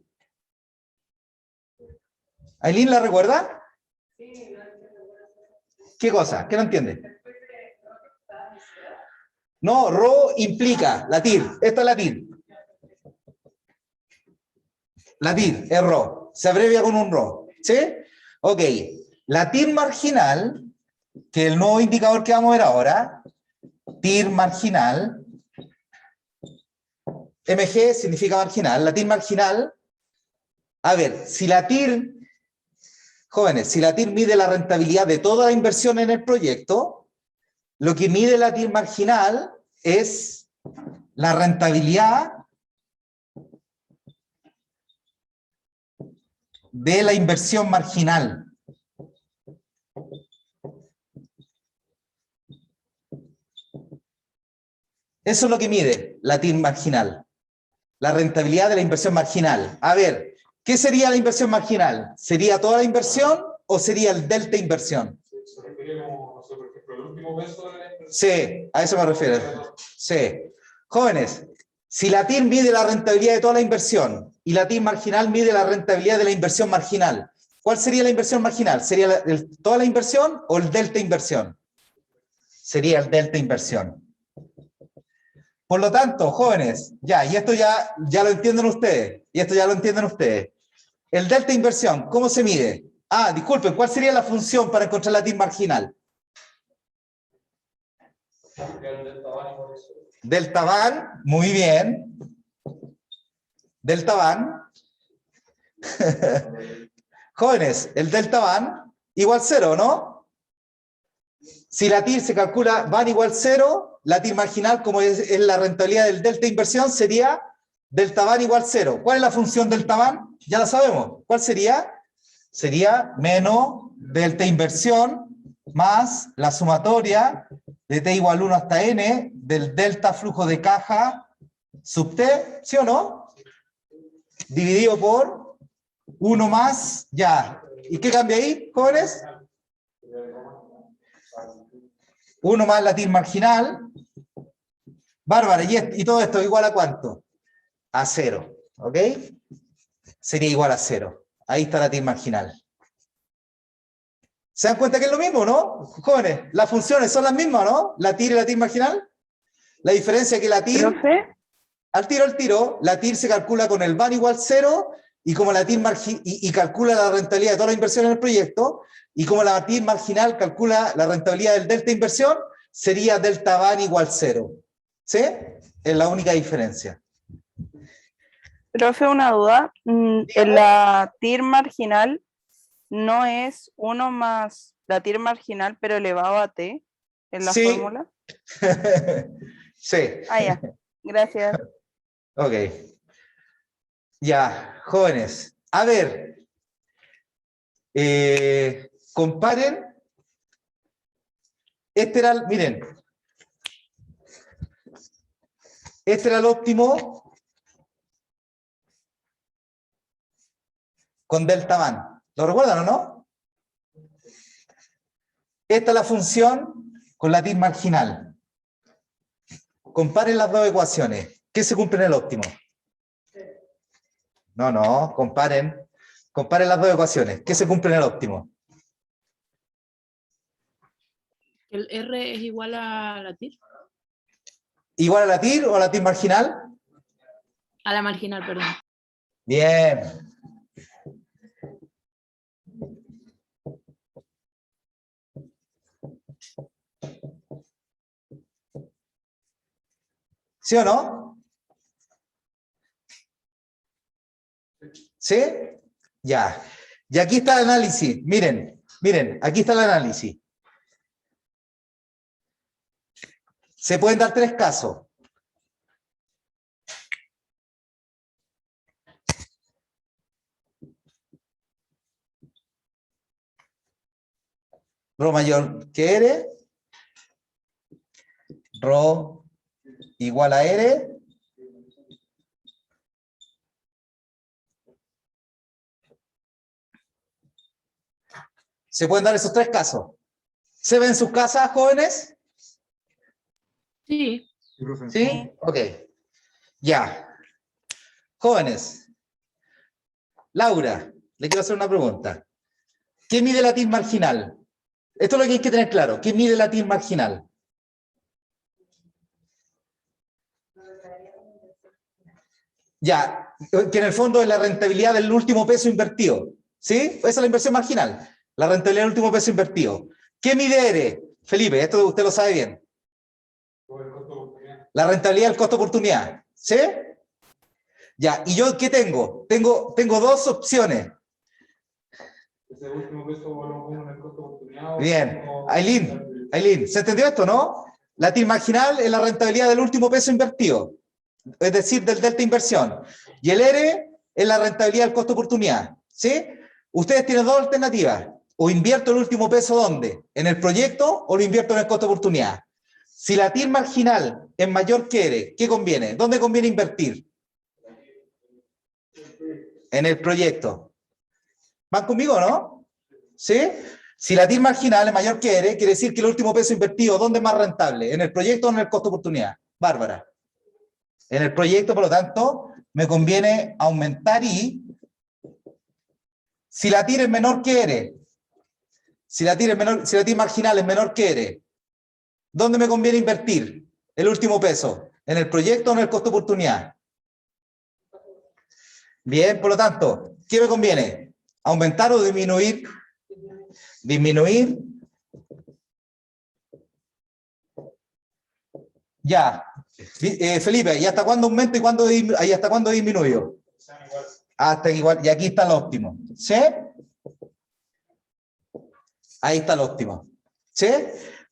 ¿Ailín la recuerda? ¿Qué cosa? ¿Qué no entiende? No, rho implica, la TIR, esta es la TIR. La TIR es rho, se abrevia con un rho, ¿sí? Ok, la TIR marginal, que es el nuevo indicador que vamos a ver ahora, TIR marginal, MG significa marginal, la TIR marginal, a ver, si la TIR, jóvenes, si la TIR mide la rentabilidad de toda la inversión en el proyecto, lo que mide la TIR marginal es la rentabilidad de la inversión marginal. Eso es lo que mide la TIR marginal, la rentabilidad de la inversión marginal. A ver, ¿qué sería la inversión marginal? ¿Sería toda la inversión o sería el delta inversión?
Se refiere como, no sé, por ejemplo, el último peso de la inversión.
Sí, a eso me refiero. Sí. Jóvenes, si la TIR mide la rentabilidad de toda la inversión y la TIR marginal mide la rentabilidad de la inversión marginal, ¿cuál sería la inversión marginal? ¿Sería toda la inversión o el delta inversión? Sería el delta inversión. Por lo tanto, jóvenes, y esto ya lo entienden ustedes, El delta inversión, ¿cómo se mide? Ah, disculpen, ¿cuál sería la función para encontrar la TIR marginal? Delta van, muy bien. Delta van. Jóvenes, el delta van igual 0, ¿no? Si la TIR se calcula van igual 0, la TIR marginal, como es la rentabilidad del delta inversión, sería delta van igual 0. ¿Cuál es la función delta van? Ya la sabemos. ¿Cuál sería? Sería menos delta inversión más la sumatoria de t igual 1 hasta n del delta flujo de caja sub t, ¿sí o no? Dividido por 1 más, ¿Y qué cambia ahí, jóvenes? 1 más la TIR marginal. Bárbara, ¿y todo esto igual a cuánto? A 0, ¿ok? Sería igual a 0. Ahí está la TIR marginal. ¿Se dan cuenta que es lo mismo, no? Jóvenes, las funciones son las mismas, ¿no? La TIR y la TIR marginal. La diferencia es que la TIR,
¿Profe?
al tiro, la TIR se calcula con el van igual 0, y como la TIR y calcula la rentabilidad de toda la inversión en el proyecto, y como la TIR marginal calcula la rentabilidad del delta inversión, sería delta van igual 0. ¿Sí? Es la única diferencia.
Profe, una duda. En la TIR marginal no es 1 más la TIR marginal, pero elevado a t en la
Sí.
fórmula.
Sí.
Ah, ya. Gracias.
Ok. Ya, jóvenes. A ver. Comparen. Miren. Este era el óptimo con delta van. ¿Lo recuerdan o no? Esta es la función con la TIR marginal. Comparen las dos ecuaciones. ¿Qué se cumple en el óptimo? No, comparen. Comparen las dos ecuaciones. ¿Qué se cumple en el óptimo?
¿El R es igual a la TIR?
¿Igual a la TIR o a la TIR marginal?
A la marginal, perdón.
Bien. ¿Sí o no? ¿Sí? Ya. Y aquí está el análisis. Miren, aquí está el análisis. Se pueden dar 3 casos. Rho mayor que R. Rho igual a R. Se pueden dar esos 3 casos. ¿Se ven sus casas, jóvenes?
Sí.
Sí, profe.
¿Sí? Ok. Ya. Jóvenes. Laura, le quiero hacer una pregunta. ¿Qué mide la TIR marginal? Esto es lo que hay que tener claro. ¿Qué mide la TIR marginal? Ya, que en el fondo es la rentabilidad del último peso invertido. ¿Sí? Esa es la inversión marginal. La rentabilidad del último peso invertido. ¿Qué mide ERE? Felipe, esto usted lo sabe bien. La rentabilidad del costo de oportunidad. ¿Sí? Ya, ¿y yo qué tengo? Tengo dos opciones.
Ese último peso lo pongo en el costo de oportunidad.
Bien. Aileen, ¿se entendió esto, no? La TIR marginal es la rentabilidad del último peso invertido. Es decir, del delta inversión. Y el ERE es la rentabilidad del costo de oportunidad. ¿Sí? Ustedes tienen dos alternativas. O invierto el último peso, ¿dónde? ¿En el proyecto o lo invierto en el costo de oportunidad? Si la TIR marginal es mayor que ERE, ¿qué conviene? ¿Dónde conviene invertir? En el proyecto. ¿Van conmigo, no? ¿Sí? Si la TIR marginal es mayor que ERE, quiere decir que el último peso invertido, ¿dónde es más rentable? ¿En el proyecto o en el costo de oportunidad? Bárbara. En el proyecto, por lo tanto, me conviene aumentar y... Si la TIR es menor que ERE, si la TIR marginal es menor que ERE, ¿dónde me conviene invertir el último peso? ¿En el proyecto o en el costo de oportunidad? Bien, por lo tanto, ¿qué me conviene? ¿Aumentar o disminuir? Disminuir. Ya. Felipe, ¿y hasta cuándo aumento y hasta cuándo disminuyo? Hasta igual. Y aquí está el óptimo. ¿Sí? Ahí está el óptimo. ¿Sí?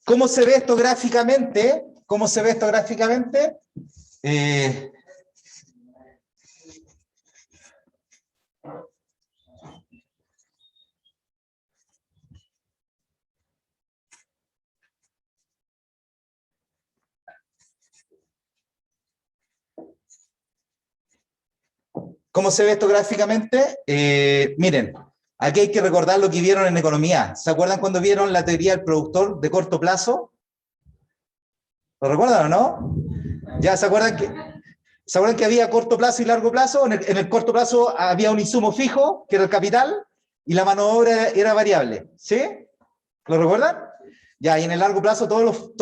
¿Cómo se ve esto gráficamente? ¿Cómo se ve esto gráficamente? ¿Cómo se ve esto gráficamente? Miren, aquí hay que recordar lo que vieron en economía. ¿Se acuerdan cuando vieron la teoría del productor de corto plazo? ¿Lo recuerdan o no? ¿Ya se acuerdan que había corto plazo y largo plazo? En el corto plazo había un insumo fijo, que era el capital, y la mano de obra era variable. ¿Sí? ¿Lo recuerdan? Ya, y en el largo plazo todos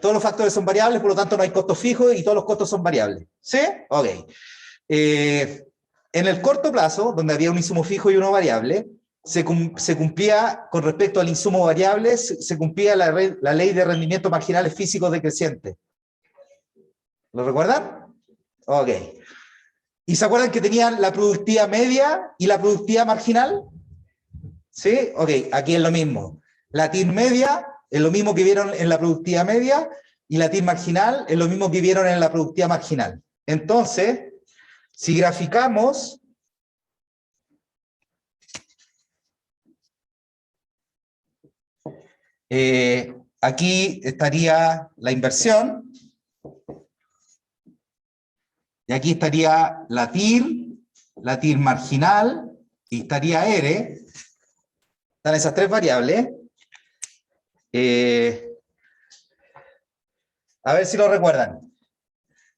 los factores son variables, por lo tanto no hay costos fijos y todos los costos son variables. ¿Sí? Ok. En el corto plazo, donde había un insumo fijo y uno variable, se cumplía, con respecto al insumo variable, se cumplía la ley de rendimientos marginales físicos decrecientes. ¿Lo recuerdan? Ok. ¿Y se acuerdan que tenían la productividad media y la productividad marginal? ¿Sí? Ok, aquí es lo mismo. La TIR media es lo mismo que vieron en la productividad media y la TIR marginal es lo mismo que vieron en la productividad marginal. Entonces, si graficamos, aquí estaría la inversión, y aquí estaría la TIR marginal, y estaría ERE. Están esas tres variables. A ver si lo recuerdan.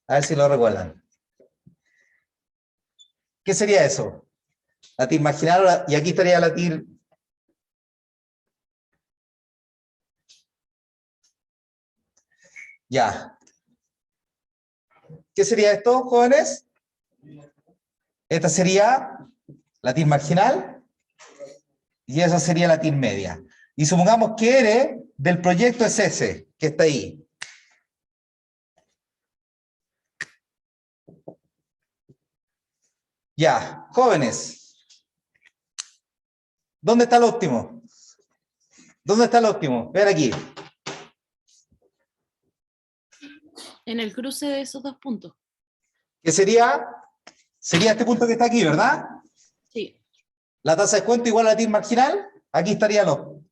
A ver si lo recuerdan. ¿Qué sería eso? La TIR marginal, y aquí estaría la TIR. Ya. ¿Qué sería esto, jóvenes? Esta sería la TIR marginal y esa sería la TIR media. Y supongamos que ERE del proyecto es ese, que está ahí. Ya, jóvenes. ¿Dónde está el óptimo? ¿Dónde está el óptimo? Vean aquí.
En el cruce de esos dos puntos.
Que sería este punto que está aquí, ¿verdad?
Sí.
La tasa de descuento igual a la TIR marginal. Aquí estaría el óptimo.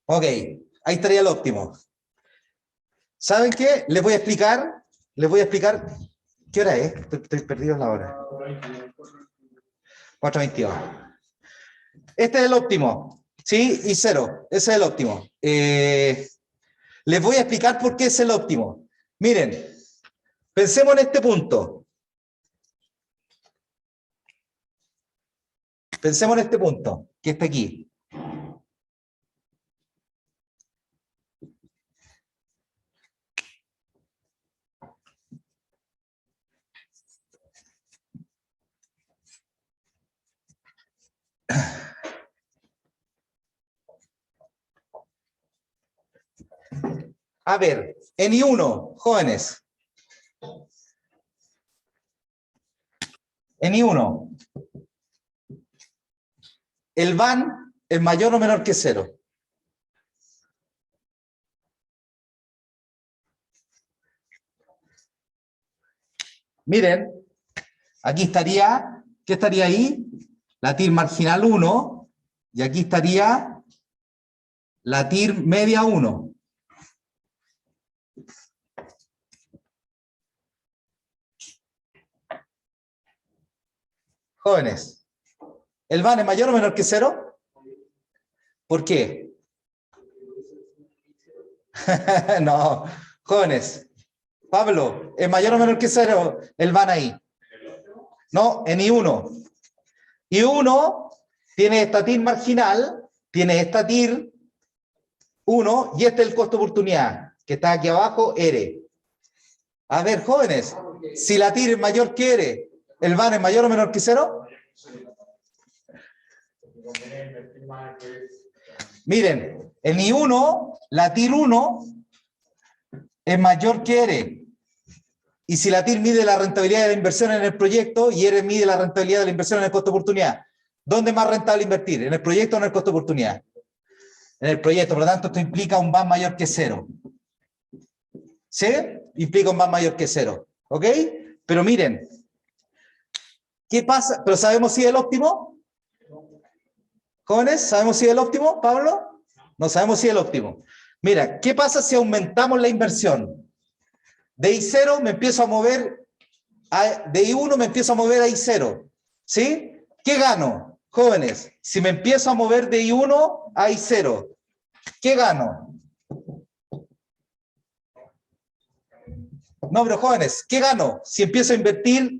Ok, ahí estaría el óptimo. ¿Saben qué? Les voy a explicar. ¿Qué hora es? Estoy perdido en la hora. 4:22. Este es el óptimo. ¿Sí? Y 0. Ese es el óptimo. Les voy a explicar por qué es el óptimo. Miren, pensemos en este punto. Pensemos en este punto, que está aquí. A ver, en I1, jóvenes. En I1. ¿El van es mayor o menor que 0? Miren, aquí estaría, ¿qué estaría ahí? La TIR marginal 1, y aquí estaría la TIR media 1. Jóvenes, ¿el van es mayor o menor que 0? ¿Por qué? No, jóvenes. Pablo, ¿es mayor o menor que 0 el van ahí? No, en I1. I1 tiene esta TIR marginal, tiene esta TIR 1, y este es el costo de oportunidad, que está aquí abajo, R. A ver, jóvenes, si la TIR es mayor que R, ¿el van es mayor o menor que 0? Miren, en I1, la TIR 1 es mayor que R. Y si la TIR mide la rentabilidad de la inversión en el proyecto y R mide la rentabilidad de la inversión en el costo de oportunidad, ¿dónde es más rentable invertir? ¿En el proyecto o en el costo de oportunidad? En el proyecto, por lo tanto, esto implica un van mayor que 0. ¿Sí? Implica un van mayor que 0. ¿Ok? Pero miren, ¿qué pasa? ¿Pero sabemos si es el óptimo? ¿Jóvenes? ¿Sabemos si es el óptimo, Pablo? No sabemos si es el óptimo. Mira, ¿qué pasa si aumentamos la inversión? De I0 me empiezo a mover, de I1 me empiezo a mover a I0. ¿Sí? ¿Qué gano, jóvenes? Si me empiezo a mover de I1 a I0, ¿qué gano? No, pero jóvenes, ¿qué gano? Si empiezo a invertir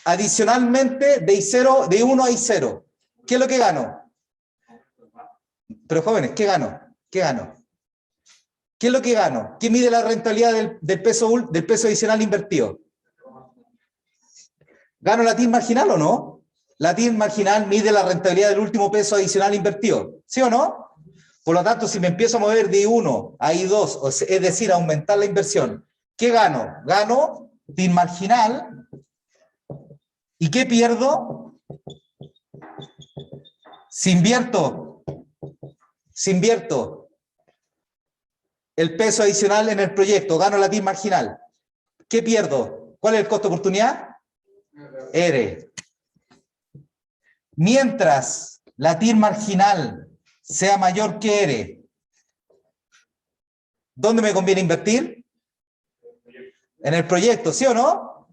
adicionalmente de I0, de I1 a I0, ¿qué es lo que gano? Pero jóvenes, ¿qué gano? ¿Qué gano? ¿Qué es lo que gano? ¿Qué mide la rentabilidad del peso adicional invertido? ¿Gano la TIR marginal o no? La TIR marginal mide la rentabilidad del último peso adicional invertido. ¿Sí o no? Por lo tanto, si me empiezo a mover de I1 a I2, es decir, aumentar la inversión, ¿qué gano? Gano TIR marginal. ¿Y qué pierdo? Si invierto el peso adicional en el proyecto, gano la TIR marginal. ¿Qué pierdo? ¿Cuál es el costo de oportunidad? R. Mientras la TIR marginal sea mayor que R, ¿dónde me conviene invertir? En el proyecto, ¿sí o no?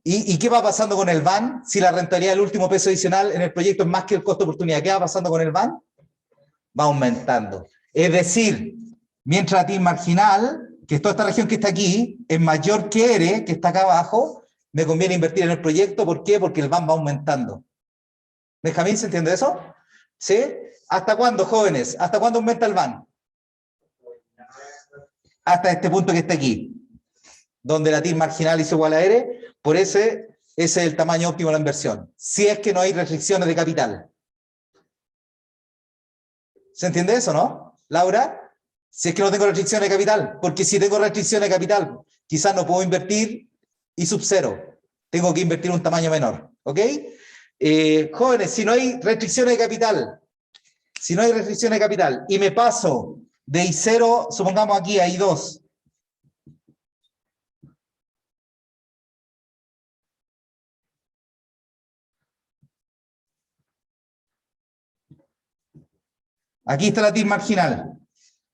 ¿Y qué va pasando con el van? Si la rentabilidad del último peso adicional en el proyecto es más que el costo de oportunidad, ¿qué va pasando con el van? Va aumentando. Es decir, mientras la TIR marginal, que es toda esta región que está aquí, es mayor que R, que está acá abajo, me conviene invertir en el proyecto. ¿Por qué? Porque el van va aumentando. ¿Benjamín, se entiende eso? ¿Sí? ¿Hasta cuándo, jóvenes? ¿Hasta cuándo aumenta el van? Hasta este punto que está aquí, donde la TIR marginal es igual a R, por ese es el tamaño óptimo de la inversión, si es que no hay restricciones de capital. ¿Se entiende eso, no, Laura? Si es que no tengo restricciones de capital, porque si tengo restricciones de capital, quizás no puedo invertir I sub 0, tengo que invertir un tamaño menor, ¿ok? Jóvenes, si no hay restricciones de capital, y me paso de I0, supongamos aquí a I2, aquí está la TIR marginal.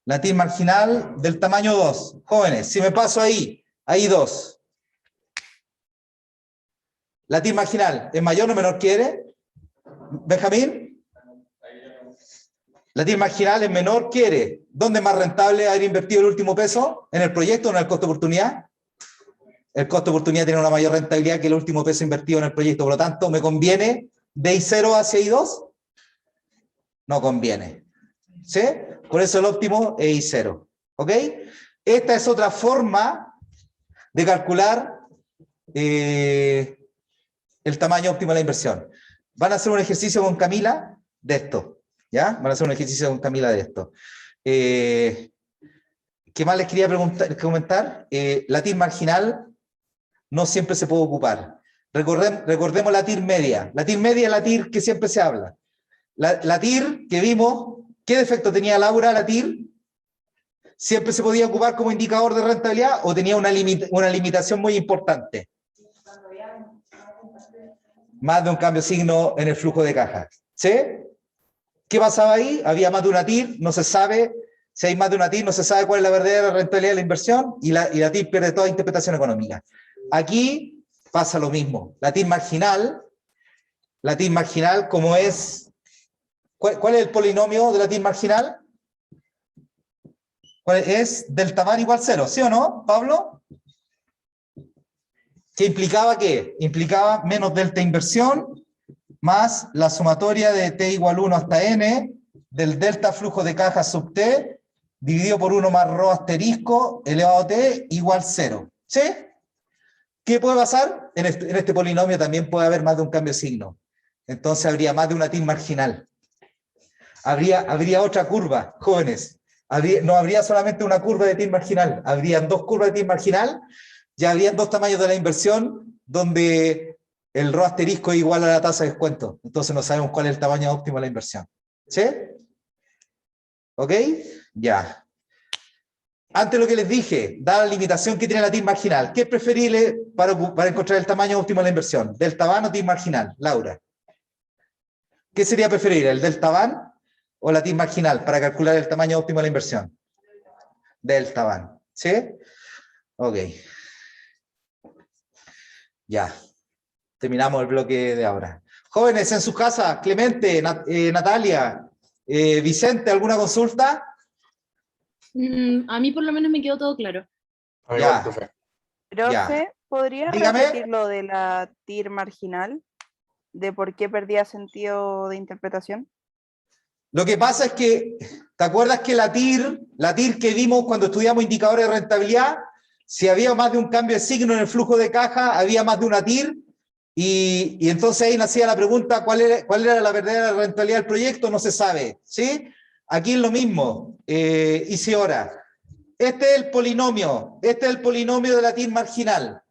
La TIR marginal del tamaño 2. Jóvenes, si me paso ahí 2. ¿La TIR marginal es mayor o menor que R? ¿Benjamín? La TIR marginal es menor que R. ¿Dónde es más rentable haber invertido el último peso? ¿En el proyecto o en el costo de oportunidad? El costo de oportunidad tiene una mayor rentabilidad que el último peso invertido en el proyecto. Por lo tanto, ¿me conviene de I0 hacia I2? No conviene. ¿Sí? Por eso el óptimo es I0. ¿Ok? Esta es otra forma de calcular el tamaño óptimo de la inversión. Van a hacer un ejercicio con Camila de esto. ¿Ya? Van a hacer un ejercicio con Camila de esto. Que ¿qué más les quería comentar? La TIR marginal no siempre se puede ocupar. Recordemos la TIR media. La TIR media es la TIR que siempre se habla. La TIR que vimos, ¿qué defecto tenía Laura la TIR? ¿Siempre se podía ocupar como indicador de rentabilidad o tenía una limitación muy importante? Más de un cambio de signo en el flujo de caja. ¿Sí? ¿Qué pasaba ahí? Había más de una TIR, no se sabe, si hay más de una TIR, no se sabe cuál es la verdadera rentabilidad de la inversión y la TIR pierde toda interpretación económica. Aquí pasa lo mismo. La TIR marginal, como es... ¿Cuál es el polinomio de la TIR marginal? Es delta var igual 0, ¿sí o no, Pablo? ¿Qué implicaba qué? Implicaba menos delta inversión más la sumatoria de t igual 1 hasta n del delta flujo de caja sub t dividido por 1 más rho asterisco elevado a t igual 0. ¿Sí? ¿Qué puede pasar? En este polinomio también puede haber más de un cambio de signo. Entonces habría más de una TIR marginal. Habría otra curva, jóvenes. No habría solamente una curva de TIR marginal, habrían dos curvas de TIR marginal, ya habrían dos tamaños de la inversión donde el rho asterisco es igual a la tasa de descuento. Entonces no sabemos cuál es el tamaño óptimo de la inversión. ¿Sí? ¿Ok? Ya. Antes lo que les dije, dada la limitación que tiene la TIR marginal, ¿qué es preferible para encontrar el tamaño óptimo de la inversión? ¿Delta van o TIR marginal? Laura. ¿Qué sería preferible, el delta van o la TIR marginal para calcular el tamaño óptimo de la inversión? Delta van. ¿Sí? Ok. Ya. Terminamos el bloque de ahora. Jóvenes en sus casas, Clemente, Natalia, Vicente, ¿alguna consulta?
A mí por lo menos me quedó todo claro.
A mí
Ya.
igual, profe.
Ya.
Profe, ¿podría
Dígame.
repetir lo de la TIR marginal? ¿De por qué perdía sentido de interpretación?
Lo que pasa es que, ¿te acuerdas que la TIR que vimos cuando estudiamos indicadores de rentabilidad, si había más de un cambio de signo en el flujo de caja, había más de una TIR, y entonces ahí nacía la pregunta, ¿cuál era la verdadera rentabilidad del proyecto? No se sabe, ¿sí? Aquí es lo mismo, Isidora. Este es el polinomio de la TIR marginal,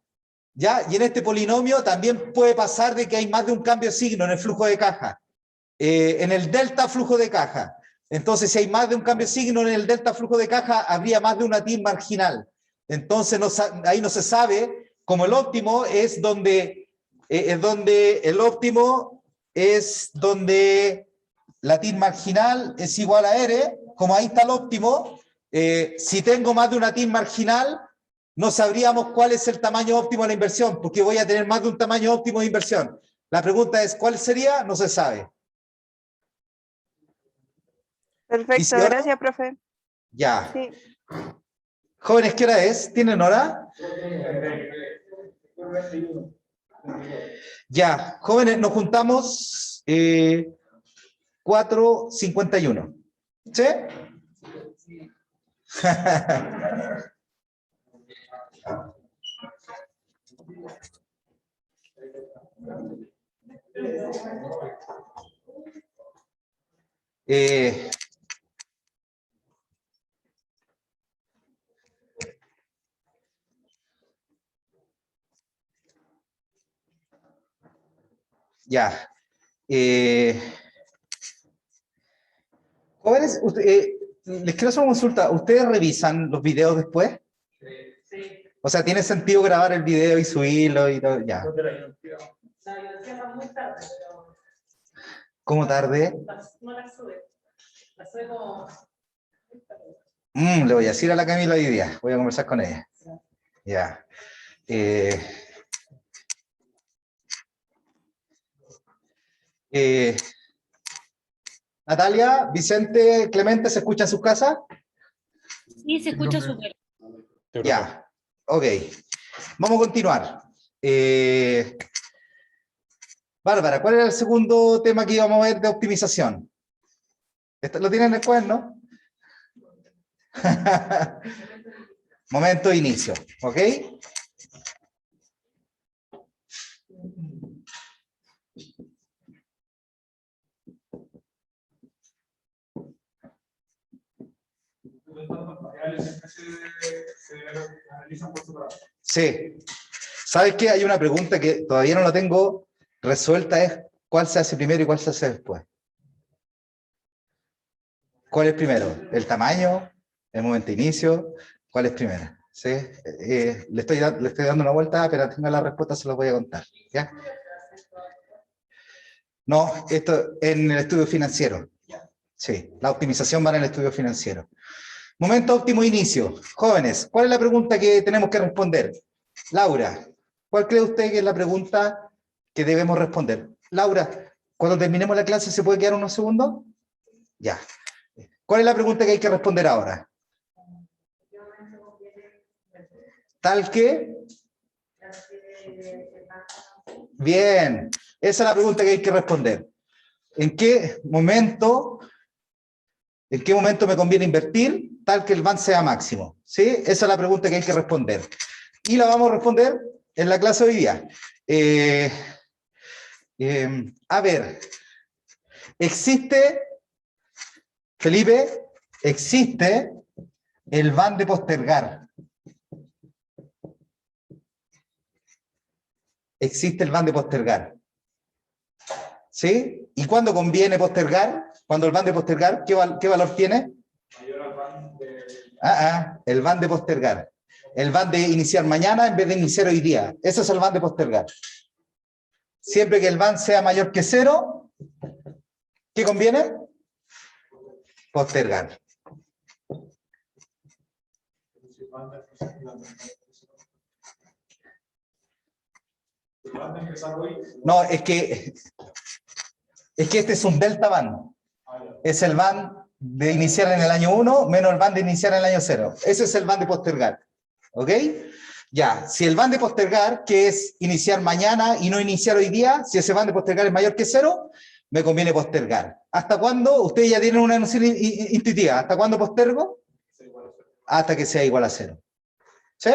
¿ya? Y en este polinomio también puede pasar de que hay más de un cambio de signo en el flujo de caja. En el delta flujo de caja. Entonces, si hay más de un cambio de signo en el delta flujo de caja, habría más de una TIR marginal. Entonces, ahí no se sabe, como el óptimo es donde la TIR marginal es igual a R, como ahí está el óptimo, si tengo más de una TIR marginal, no sabríamos cuál es el tamaño óptimo de la inversión, porque voy a tener más de un tamaño óptimo de inversión. La pregunta es, ¿cuál sería? No se sabe.
Perfecto,
Isidora,
gracias, profe.
ya.
Sí.
Jóvenes, ¿qué hora es? ¿Tienen hora? Ya, jóvenes, nos juntamos 4:51. ¿Sí? Ya. Jóvenes, les quiero hacer una consulta. ¿Ustedes revisan los videos después?
Sí.
O sea, ¿tiene sentido grabar el video y subirlo y todo? Ya.
La biología va muy tarde, pero
¿Cómo tarde?
no la sube. La sube como...
Le voy a decir a la Camila hoy día. Voy a conversar con ella. Ya. Natalia, Vicente, Clemente, ¿se escucha en sus casas?
Sí, se escucha súper.
Sí, profe.
Ya. Ok. Vamos a continuar. Bárbara, ¿cuál era el segundo tema que íbamos a ver de optimización? ¿Lo tienen después, no? Momento de inicio, ¿ok?
variables siempre se analizan por separado.
Sí. ¿Sabes qué? Hay una pregunta que todavía no la tengo resuelta, es ¿cuál se hace primero y cuál se hace después? ¿Cuál es primero? ¿El tamaño? ¿El momento de inicio? ¿Cuál es primero? ¿Sí? Le estoy dando una vuelta, pero tenga la respuesta, se lo voy a contar. ¿Ya? No, esto en el estudio financiero. Sí, la optimización va en el estudio financiero. Momento óptimo inicio. Jóvenes, ¿cuál es la pregunta que tenemos que responder? Laura, ¿cuál cree usted que es la pregunta que debemos responder? Laura, cuando terminemos la clase, ¿se puede quedar unos segundos? Ya. ¿Cuál es la pregunta que hay que responder ahora? ¿Tal que? Bien, esa es la pregunta que hay que responder. ¿En qué momento me conviene invertir tal que el VAN sea máximo? ¿Sí? Esa es la pregunta que hay que responder. Y la vamos a responder en la clase de hoy día. A ver, Felipe, existe el VAN de postergar. Existe el VAN de postergar. ¿Sí? ¿Y cuándo conviene postergar? Cuando el VAN de postergar, ¿qué valor tiene?
Mayor al VAN de...
El VAN de postergar. El VAN de iniciar mañana en vez de iniciar hoy día. Ese es el VAN de postergar. Siempre que el VAN sea mayor que 0, ¿qué conviene? Postergar. No, es que este es un delta VAN. Es el VAN de iniciar en el año 1 menos el VAN de iniciar en el año 0. Ese es el VAN de postergar. ¿Ok? Ya, si el VAN de postergar, que es iniciar mañana y no iniciar hoy día, si ese VAN de postergar es mayor que 0, me conviene postergar. ¿Hasta cuándo? Ustedes ya tienen una noción intuitiva. ¿Hasta cuándo postergo? Hasta que sea igual a 0. ¿Sí?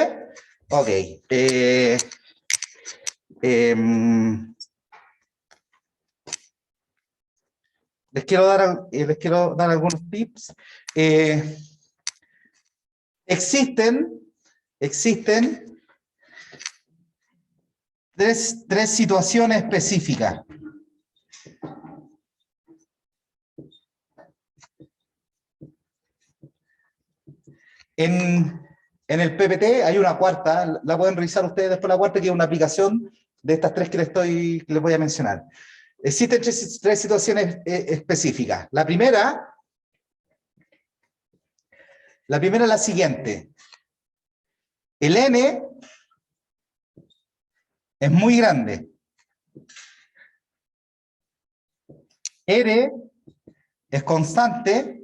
Ok. Les quiero dar algunos tips. Existen tres situaciones específicas. En el PPT hay una cuarta, la pueden revisar ustedes después, la cuarta, que es una aplicación de estas tres que les voy a mencionar. Existen tres situaciones específicas. La primera es la siguiente. El N es muy grande. R es constante.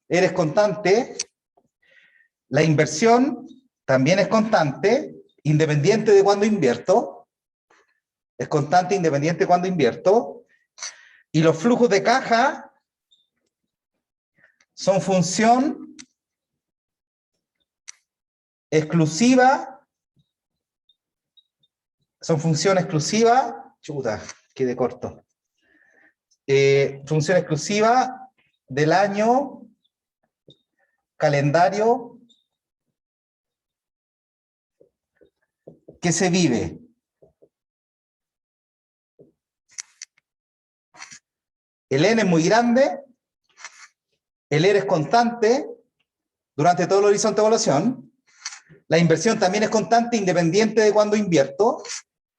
R es constante. La inversión también es constante, independiente de cuándo invierto. Es constante independiente de cuándo invierto. Y los flujos de caja son función exclusiva. Son función exclusiva. Chuta, quedé corto. Función exclusiva del año calendario que se vive. El N es muy grande, el R es constante durante todo el horizonte de evaluación, la inversión también es constante independiente de cuándo invierto,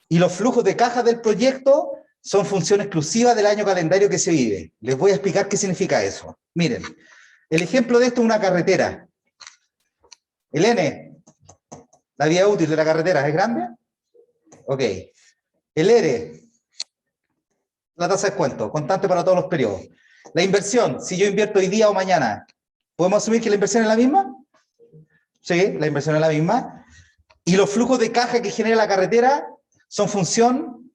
y los flujos de caja del proyecto son función exclusiva del año calendario que se vive. Les voy a explicar qué significa eso. Miren, el ejemplo de esto es una carretera. El N, la vía útil de la carretera, ¿es grande? Ok. El R, la tasa de descuento, constante para todos los periodos. La inversión, si yo invierto hoy día o mañana, ¿podemos asumir que la inversión es la misma? Sí, la inversión es la misma. Y los flujos de caja que genera la carretera son función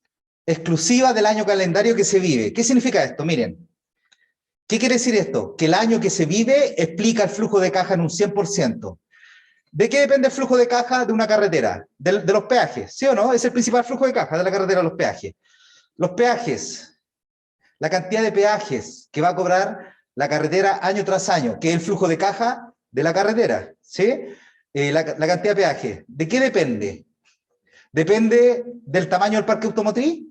exclusiva del año calendario que se vive. ¿Qué significa esto? Miren. ¿Qué quiere decir esto? Que el año que se vive explica el flujo de caja en un 100%. ¿De qué depende el flujo de caja de una carretera? De los peajes, ¿sí o no? Es el principal flujo de caja de la carretera, los peajes. Los peajes, la cantidad de peajes que va a cobrar la carretera año tras año, que es el flujo de caja de la carretera, ¿sí? La cantidad de peaje. ¿De qué depende? ¿Depende del tamaño del parque automotriz?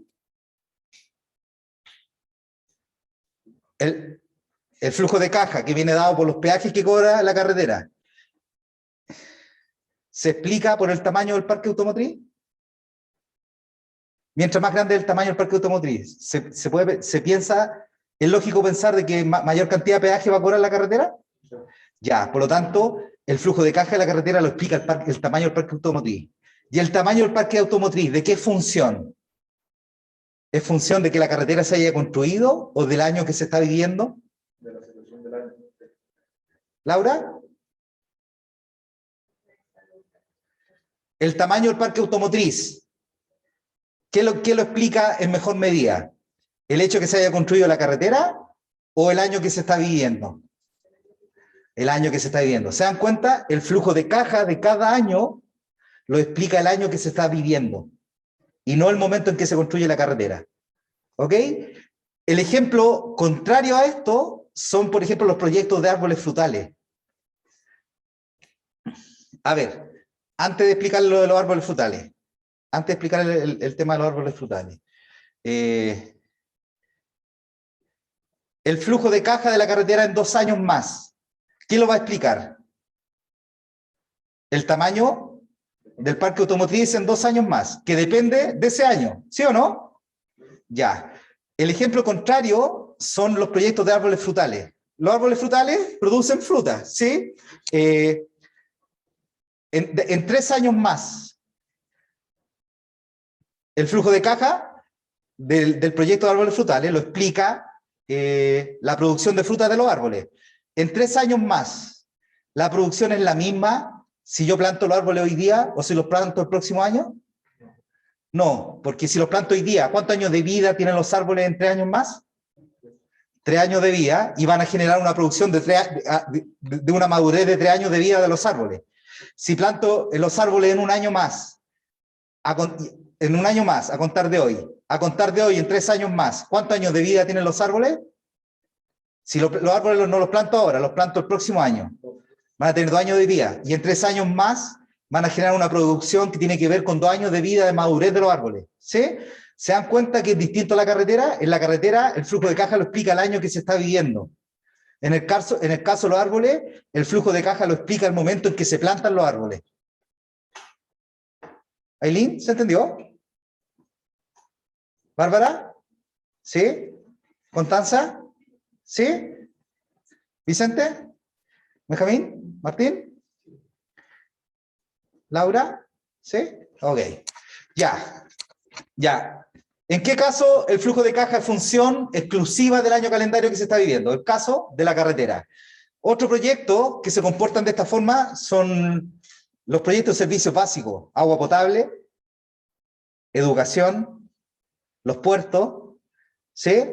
El flujo de caja que viene dado por los peajes que cobra la carretera, ¿se explica por el tamaño del parque automotriz? Mientras más grande es el tamaño del parque automotriz, ¿se piensa, es lógico pensar de que mayor cantidad de peaje va a cobrar la carretera? Ya, por lo tanto, el flujo de caja de la carretera lo explica el tamaño del parque automotriz. ¿Y el tamaño del parque automotriz de qué función? ¿Es función de que la carretera se haya construido o del año que se está viviendo?
De la situación del año.
¿Laura? El tamaño del parque automotriz, ¿qué lo explica en mejor medida? ¿El hecho de que se haya construido la carretera o el año que se está viviendo? El año que se está viviendo. ¿Se dan cuenta? El flujo de caja de cada año lo explica el año que se está viviendo y no el momento en que se construye la carretera. ¿Ok? El ejemplo contrario a esto son, por ejemplo, los proyectos de árboles frutales. A ver, antes de explicar lo de los árboles frutales, antes de explicar el tema de los árboles frutales, el flujo de caja de la carretera en 2 años más, ¿quién lo va a explicar? El tamaño del parque automotriz en 2 años más, que depende de ese año, ¿sí o no? Ya. El ejemplo contrario son los proyectos de árboles frutales. Los árboles frutales producen fruta, ¿sí? En 3 años más, el flujo de caja del proyecto de árboles frutales lo explica la producción de frutas de los árboles. En 3 años más, ¿la producción es la misma si yo planto los árboles hoy día o si los planto el próximo año? No, porque si los planto hoy día, ¿cuántos años de vida tienen los árboles en 3 años más? 3 años de vida, y van a generar una producción de una madurez de 3 años de vida de los árboles. Si planto los árboles en un año más, a contar de hoy, en 3 años más, ¿cuántos años de vida tienen los árboles? Si los árboles no los planto ahora, los planto el próximo año, van a tener 2 años de vida, y en 3 años más van a generar una producción que tiene que ver con 2 años de vida de madurez de los árboles, ¿sí? ¿Se dan cuenta que es distinto a la carretera? En la carretera el flujo de caja lo explica el año que se está viviendo. En el caso de los árboles, el flujo de caja lo explica el momento en que se plantan los árboles. ¿Aileen? ¿Se entendió? ¿Bárbara? ¿Sí? ¿Constanza? ¿Sí? ¿Vicente? ¿Benjamín? ¿Martín? ¿Laura? ¿Sí? Ok. Ya. ¿En qué caso el flujo de caja es función exclusiva del año calendario que se está viviendo? El caso de la carretera. Otro proyecto que se comportan de esta forma son los proyectos de servicios básicos, agua potable, educación, los puertos, ¿sí?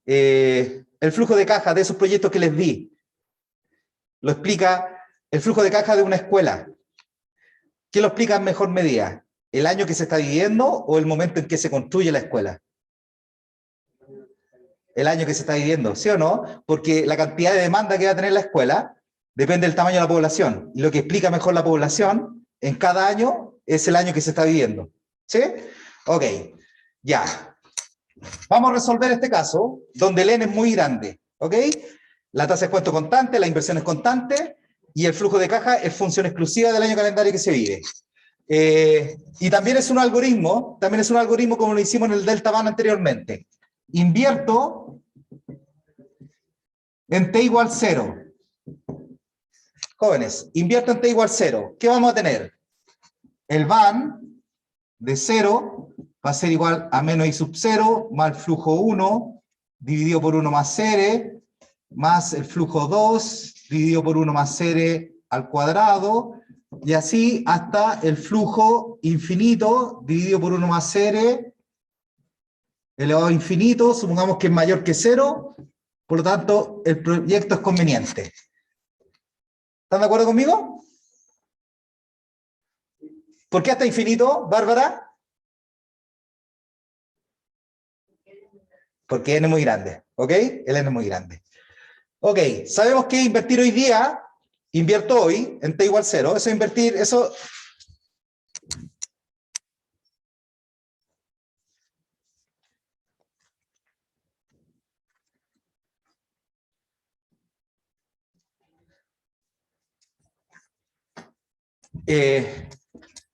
El flujo de caja de esos proyectos que les di, lo explica el flujo de caja de una escuela. ¿Qué lo explica en mejor medida? ¿El año que se está viviendo o el momento en que se construye la escuela? El año que se está viviendo, ¿sí o no? Porque la cantidad de demanda que va a tener la escuela depende del tamaño de la población. Y lo que explica mejor la población en cada año es el año que se está viviendo. ¿Sí? Ok, ya. Vamos a resolver este caso, donde el N es muy grande. ¿Ok? La tasa de descuento constante, la inversión es constante, y el flujo de caja es función exclusiva del año calendario que se vive. Y también es un algoritmo como lo hicimos en el delta van anteriormente. Invierto en t igual 0. Jóvenes, invierto en t igual 0. ¿Qué vamos a tener? El van de 0 va a ser igual a menos i sub 0 más el flujo 1 dividido por 1 más r más el flujo 2 dividido por 1 más r al cuadrado, y así hasta el flujo infinito dividido por 1 más r elevado a infinito, supongamos que es mayor que 0, por lo tanto el proyecto es conveniente. ¿Están de acuerdo conmigo? ¿Por qué hasta infinito, Bárbara? Porque n es muy grande, ¿ok? El n es muy grande. Ok, sabemos que invertir hoy día invierto hoy en t igual 0, eso es invertir, eso...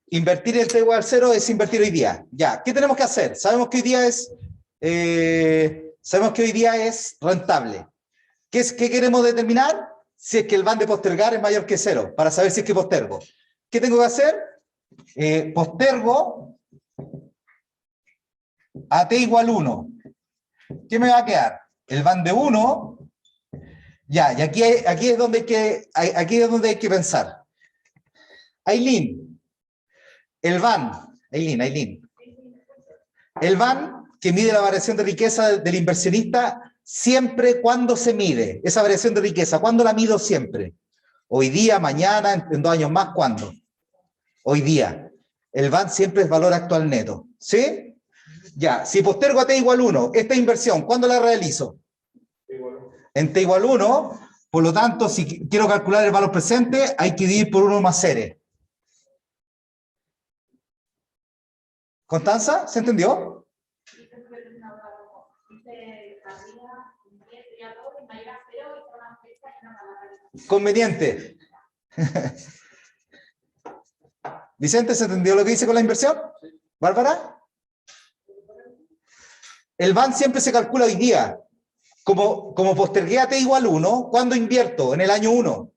Invertir en t igual 0 es invertir hoy día. Ya, ¿qué tenemos que hacer? Sabemos que hoy día es rentable. ¿Qué queremos determinar? Si es que el van de postergar es mayor que 0, para saber si es que postergo. ¿Qué tengo que hacer? Postergo a t igual 1. ¿Qué me va a quedar? El van de 1. Ya, y aquí es donde hay que pensar. Aileen, el van que mide la variación de riqueza del inversionista, siempre cuando se mide esa variación de riqueza, ¿cuándo la mido siempre? Hoy día, mañana, en 2 años más, ¿cuándo? Hoy día. El van siempre es valor actual neto, ¿sí? Ya, si postergo a t igual 1, esta inversión, ¿cuándo la realizo? En t igual 1, por lo tanto, si quiero calcular el valor presente, hay que dividir por 1 más seres. ¿Constanza? ¿Se entendió? Conveniente. Vicente, ¿se entendió lo que dice con la inversión? ¿Bárbara? El van siempre se calcula hoy día. Como postergué a t igual 1, ¿cuándo invierto? En el año 1.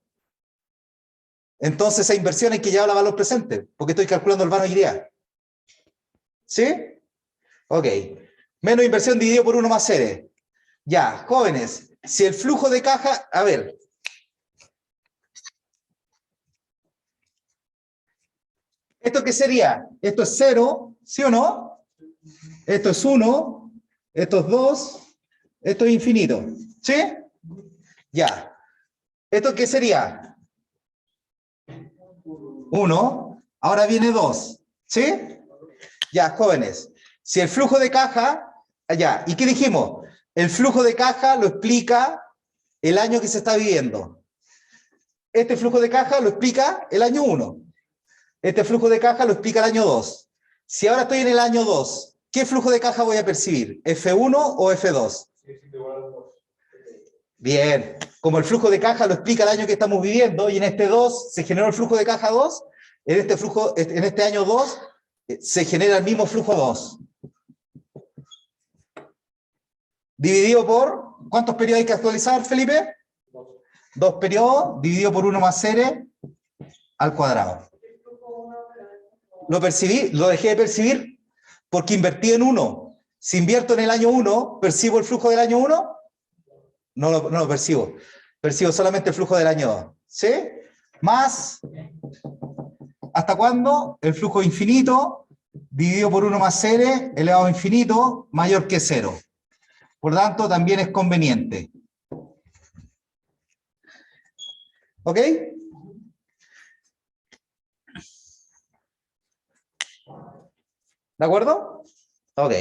Entonces esa inversión hay que llevarla a valor presente, porque estoy calculando el van hoy día. ¿Sí? Ok. Menos inversión dividido por 1 más seres. Ya, jóvenes, si el flujo de caja, a ver. ¿Esto qué sería? Esto es 0, ¿sí o no? Esto es 1, esto es 2, esto es infinito. ¿Sí? Ya. ¿Esto qué sería? 1, ahora viene 2. ¿Sí? Ya, jóvenes. Si el flujo de caja, ya, ¿y qué dijimos? El flujo de caja lo explica el año que se está viviendo. Este flujo de caja lo explica el año 1. Este flujo de caja lo explica el año 2. Si ahora estoy en el año 2, ¿qué flujo de caja voy a percibir? ¿F1 o F2? Bien, como el flujo de caja lo explica el año que estamos viviendo, y en este 2 se generó el flujo de caja 2, en este año 2 se genera el mismo flujo 2. Dividido por, ¿cuántos periodos hay que actualizar, Felipe? 2 periodos, dividido por 1 más seres, al cuadrado. Lo percibí, lo dejé de percibir, porque invertí en 1. Si invierto en el año 1, ¿percibo el flujo del año 1? No lo percibo. Percibo solamente el flujo del año 2. ¿Sí? Más, ¿hasta cuándo? El flujo infinito, dividido por 1 más seres, elevado a infinito, mayor que 0. Por lo tanto, también es conveniente. ¿Ok? ¿De acuerdo? Ok.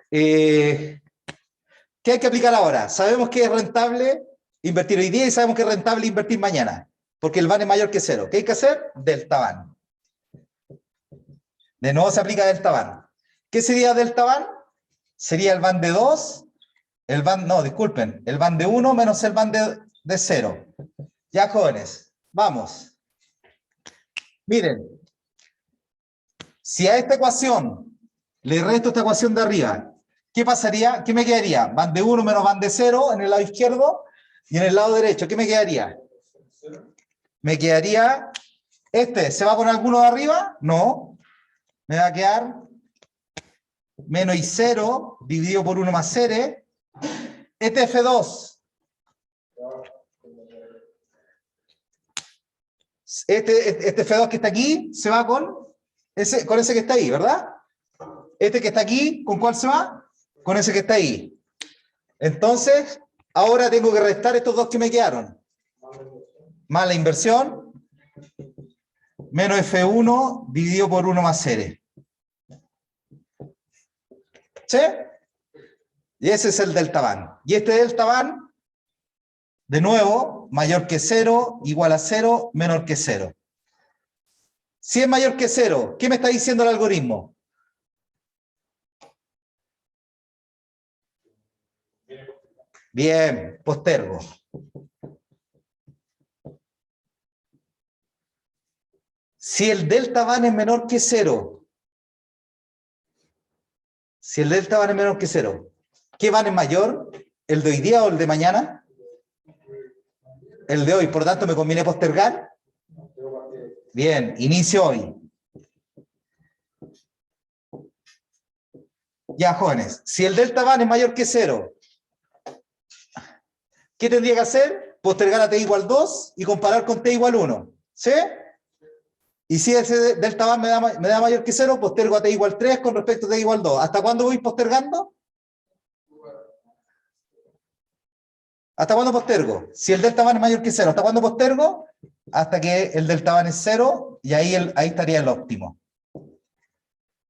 ¿Qué hay que aplicar ahora? Sabemos que es rentable invertir hoy día y sabemos que es rentable invertir mañana, porque el van es mayor que 0. ¿Qué hay que hacer? Delta van. De nuevo se aplica delta van. ¿Qué sería delta van? Sería el van de 2, el van de 1 menos el van de 0. Ya, jóvenes, vamos. Miren, si a esta ecuación le resto esta ecuación de arriba, ¿qué pasaría? ¿Qué me quedaría? Van de 1 menos van de 0 en el lado izquierdo, y en el lado derecho, ¿qué me quedaría? Me quedaría, ¿se va con alguno de arriba? No. Me va a quedar menos I0 dividido por 1 más seres. Este F2. Este F2 que está aquí se va con ese que está ahí, ¿verdad? Este que está aquí, ¿con cuál se va? Con ese que está ahí. Entonces, ahora tengo que restar estos dos que me quedaron. Más la inversión, menos F1 dividido por 1 más seres. ¿Sí? Y ese es el delta van. Y este delta van, de nuevo, mayor que 0, igual a 0, menor que 0. Si es mayor que 0, ¿qué me está diciendo el algoritmo? Bien, postergo. Si el delta van es menor que 0, si el delta van es menor que 0, ¿qué van es mayor? ¿El de hoy día o el de mañana? El de hoy, por lo tanto, ¿me conviene postergar? Bien, inicio hoy. Ya, jóvenes, si el delta van es mayor que 0, ¿qué tendría que hacer? Postergar a t igual 2 y comparar con t igual 1. ¿Sí? Y si ese delta van me da mayor que 0, postergo a t igual 3 con respecto a t igual 2. ¿Hasta cuándo voy postergando? ¿Hasta cuándo postergo? Si el delta van es mayor que 0, ¿hasta cuándo postergo? Hasta que el delta van es 0 y ahí estaría el óptimo.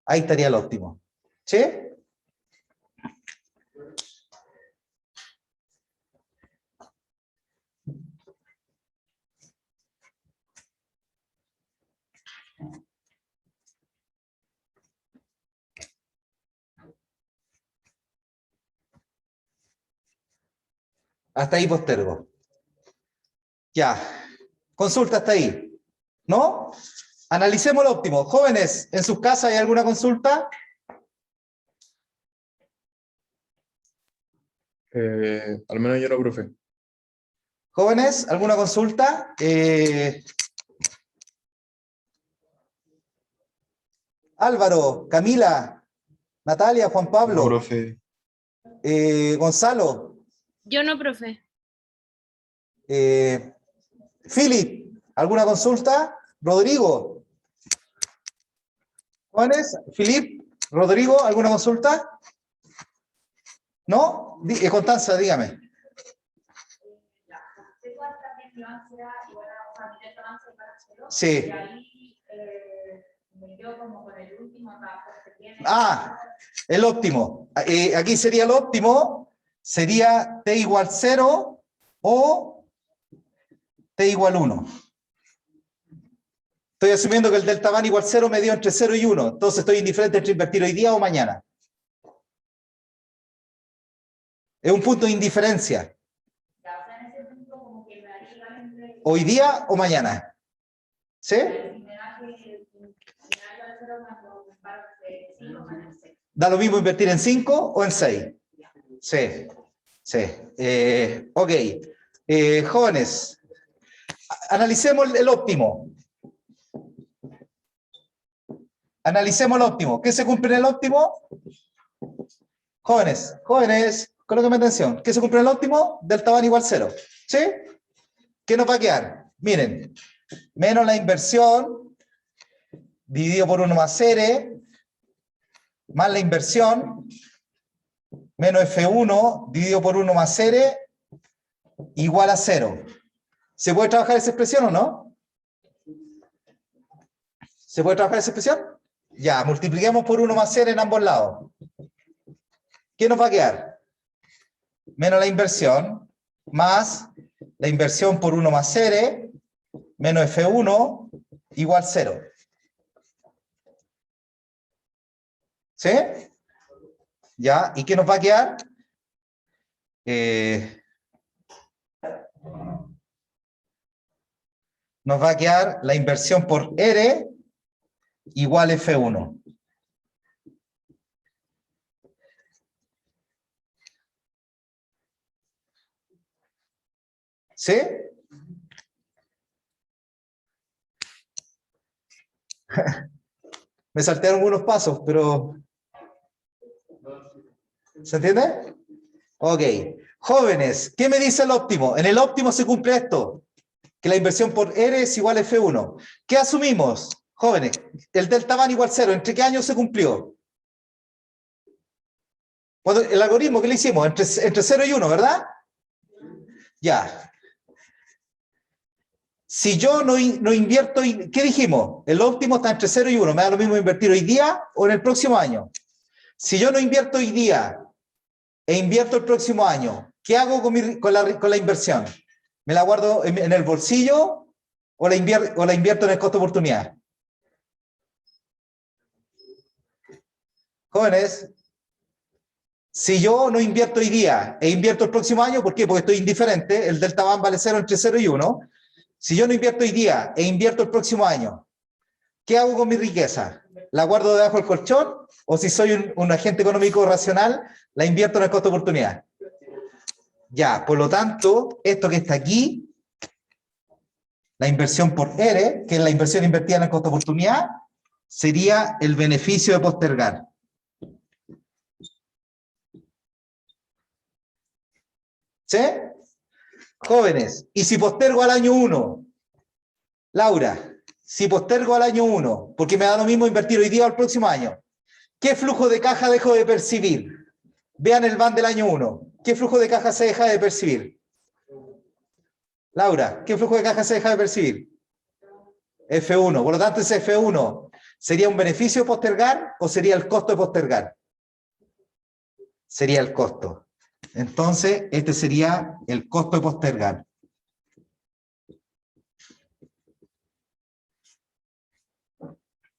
Ahí estaría el óptimo. ¿Sí? Hasta ahí postergo. Ya. Consulta hasta ahí. ¿No? Analicemos el óptimo. Jóvenes, ¿en sus casas hay alguna consulta?
Al menos yo no, profe.
Jóvenes, ¿alguna consulta? Álvaro, Camila, Natalia, Juan Pablo,
No, profe.
Gonzalo,
Yo no, profe.
Philip, ¿alguna consulta? Rodrigo. Jóvenes, Philip, Rodrigo, ¿alguna consulta? ¿No? Constanza, dígame.
Tengo esta vigilancia igual a, o sea, mi delta van igual a 0.
Sí.
Y ahí me quedo como con el último trabajo que tiene.
Ah, el óptimo. Aquí sería el óptimo, sería t igual 0 o t igual 1. Estoy asumiendo que el delta van igual 0 me dio entre 0 y 1. Entonces estoy indiferente entre invertir hoy día o mañana. Es un punto de indiferencia.
Ya, o sea, en ese punto como que me daría igual entre...
Hoy día o mañana. ¿Sí?
Si me da que me da igual 0 más lo comparo de 5 más el 6.
¿Da lo mismo invertir en 5 o en 6? Sí. Sí. Ok. Jóvenes, analicemos el óptimo. Analicemos el óptimo. ¿Qué se cumple en el óptimo? Jóvenes, colóquenme atención. ¿Qué se cumple en el óptimo? Delta van igual 0. ¿Sí? ¿Qué nos va a quedar? Miren, menos la inversión dividido por 1 más R, más la inversión, menos F1 dividido por 1 más R, igual a 0. ¿Se puede trabajar esa expresión o no? ¿Se puede trabajar esa expresión? Ya, multipliquemos por 1 más R en ambos lados. ¿Qué nos va a quedar? Menos la inversión, más la inversión por 1 más R, menos F1, igual 0. ¿Sí? ¿Ya? ¿Y qué nos va a quedar? Nos va a quedar la inversión por R igual F1. ¿Sí? Me saltearon algunos pasos, pero... ¿Se entiende? Ok. Jóvenes, ¿qué me dice el óptimo? En el óptimo se cumple esto, que la inversión por R es igual a F1. ¿Qué asumimos? Jóvenes, el delta van igual 0. ¿Entre qué años se cumplió? Cuando el algoritmo que le hicimos, entre 0 y 1, ¿verdad? Ya. Si yo no invierto, ¿qué dijimos? El óptimo está entre 0 y 1. ¿Me da lo mismo invertir hoy día o en el próximo año? Si yo no invierto hoy día e invierto el próximo año, ¿qué hago con la inversión? ¿Me la guardo en el bolsillo o la invierto en el costo de oportunidad? Jóvenes, si yo no invierto hoy día e invierto el próximo año, ¿por qué? Porque estoy indiferente, el delta van vale 0 entre 0 y 1. Si yo no invierto hoy día e invierto el próximo año, ¿qué hago con mi riqueza? ¿La guardo debajo del colchón? ¿O si soy un agente económico racional, la invierto en el costo de oportunidad? Ya, por lo tanto, esto que está aquí, la inversión por R, que es la inversión invertida en el costo de oportunidad, sería el beneficio de postergar. ¿Sí? Jóvenes, y si postergo al año 1, Laura, si postergo al año 1, porque me da lo mismo invertir hoy día o el próximo año, ¿qué flujo de caja dejo de percibir? Vean el BAN del año 1. ¿Qué flujo de caja se deja de percibir? Laura, ¿qué flujo de caja se deja de percibir? F1. Por lo tanto, ese F1, ¿sería un beneficio de postergar o sería el costo de postergar? Sería el costo. Entonces, este sería el costo de postergar.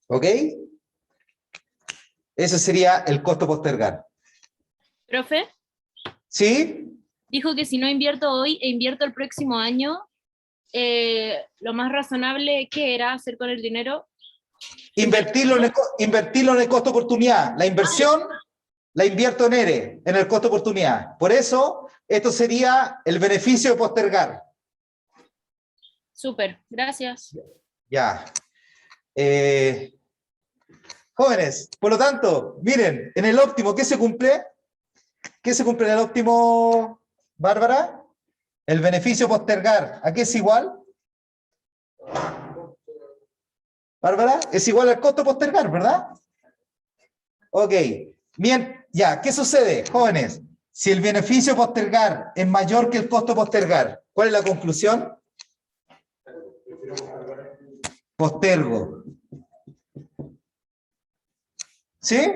¿Ok? Ese sería el costo de postergar.
Profe,
¿Sí?
dijo que si no invierto hoy e invierto el próximo año, lo más razonable que era hacer con el dinero.
Invertirlo en el costo de oportunidad. La inversión la invierto en ERE, en el costo de oportunidad. Por eso, esto sería el beneficio de postergar.
Súper, gracias.
Ya. Jóvenes, por lo tanto, miren, en el óptimo, ¿qué se cumple? ¿Qué se cumple en el óptimo, Bárbara? El beneficio postergar. ¿A qué es igual? Bárbara, es igual al costo postergar, ¿verdad? Ok. Bien, ya, ¿qué sucede, jóvenes? Si el beneficio postergar es mayor que el costo postergar, ¿cuál es la conclusión? Postergo. ¿Sí?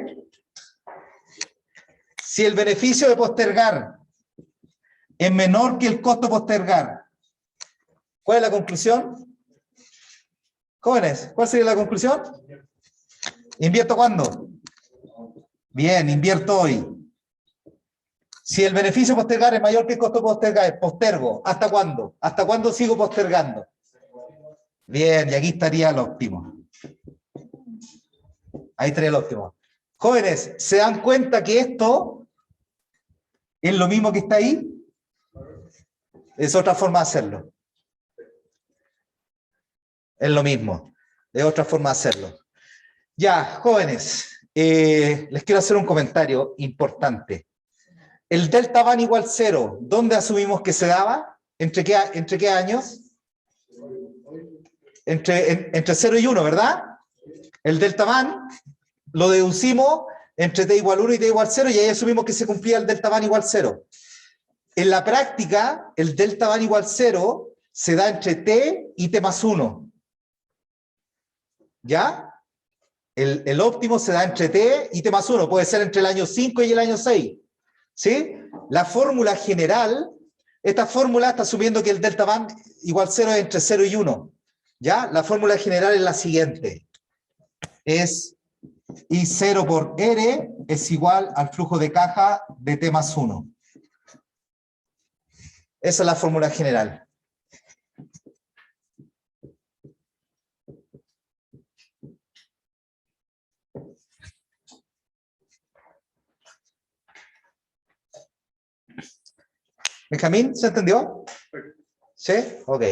Si el beneficio de postergar es menor que el costo postergar, ¿cuál es la conclusión? Jóvenes, ¿cuál sería la conclusión? ¿Invierto cuándo? Bien, invierto hoy. Si el beneficio postergar es mayor que el costo postergar, postergo. ¿Hasta cuándo? ¿Hasta cuándo sigo postergando? Bien, y aquí estaría el óptimo. Ahí estaría el óptimo. Jóvenes, ¿se dan cuenta que esto es lo mismo que está ahí? Es otra forma de hacerlo. Es lo mismo. Es otra forma de hacerlo. Ya, jóvenes, les quiero hacer un comentario importante. El delta van igual 0, ¿dónde asumimos que se daba? ¿Entre qué años? Entre 0 y 1, ¿verdad? El delta van lo deducimos entre t igual 1 y t igual 0 y ahí asumimos que se cumplía el delta van igual 0. En la práctica, el delta van igual 0 se da entre t y t más 1. ¿Ya? El óptimo se da entre t y t más 1. Puede ser entre el año 5 y el año 6. ¿Sí? La fórmula general, esta fórmula está asumiendo que el delta van igual 0 es entre 0 y 1. ¿Ya? La fórmula general es la siguiente. Es I0 por R es igual al flujo de caja de T más 1. Esa es la fórmula general. Benjamín, ¿se entendió? ¿Sí? Ok.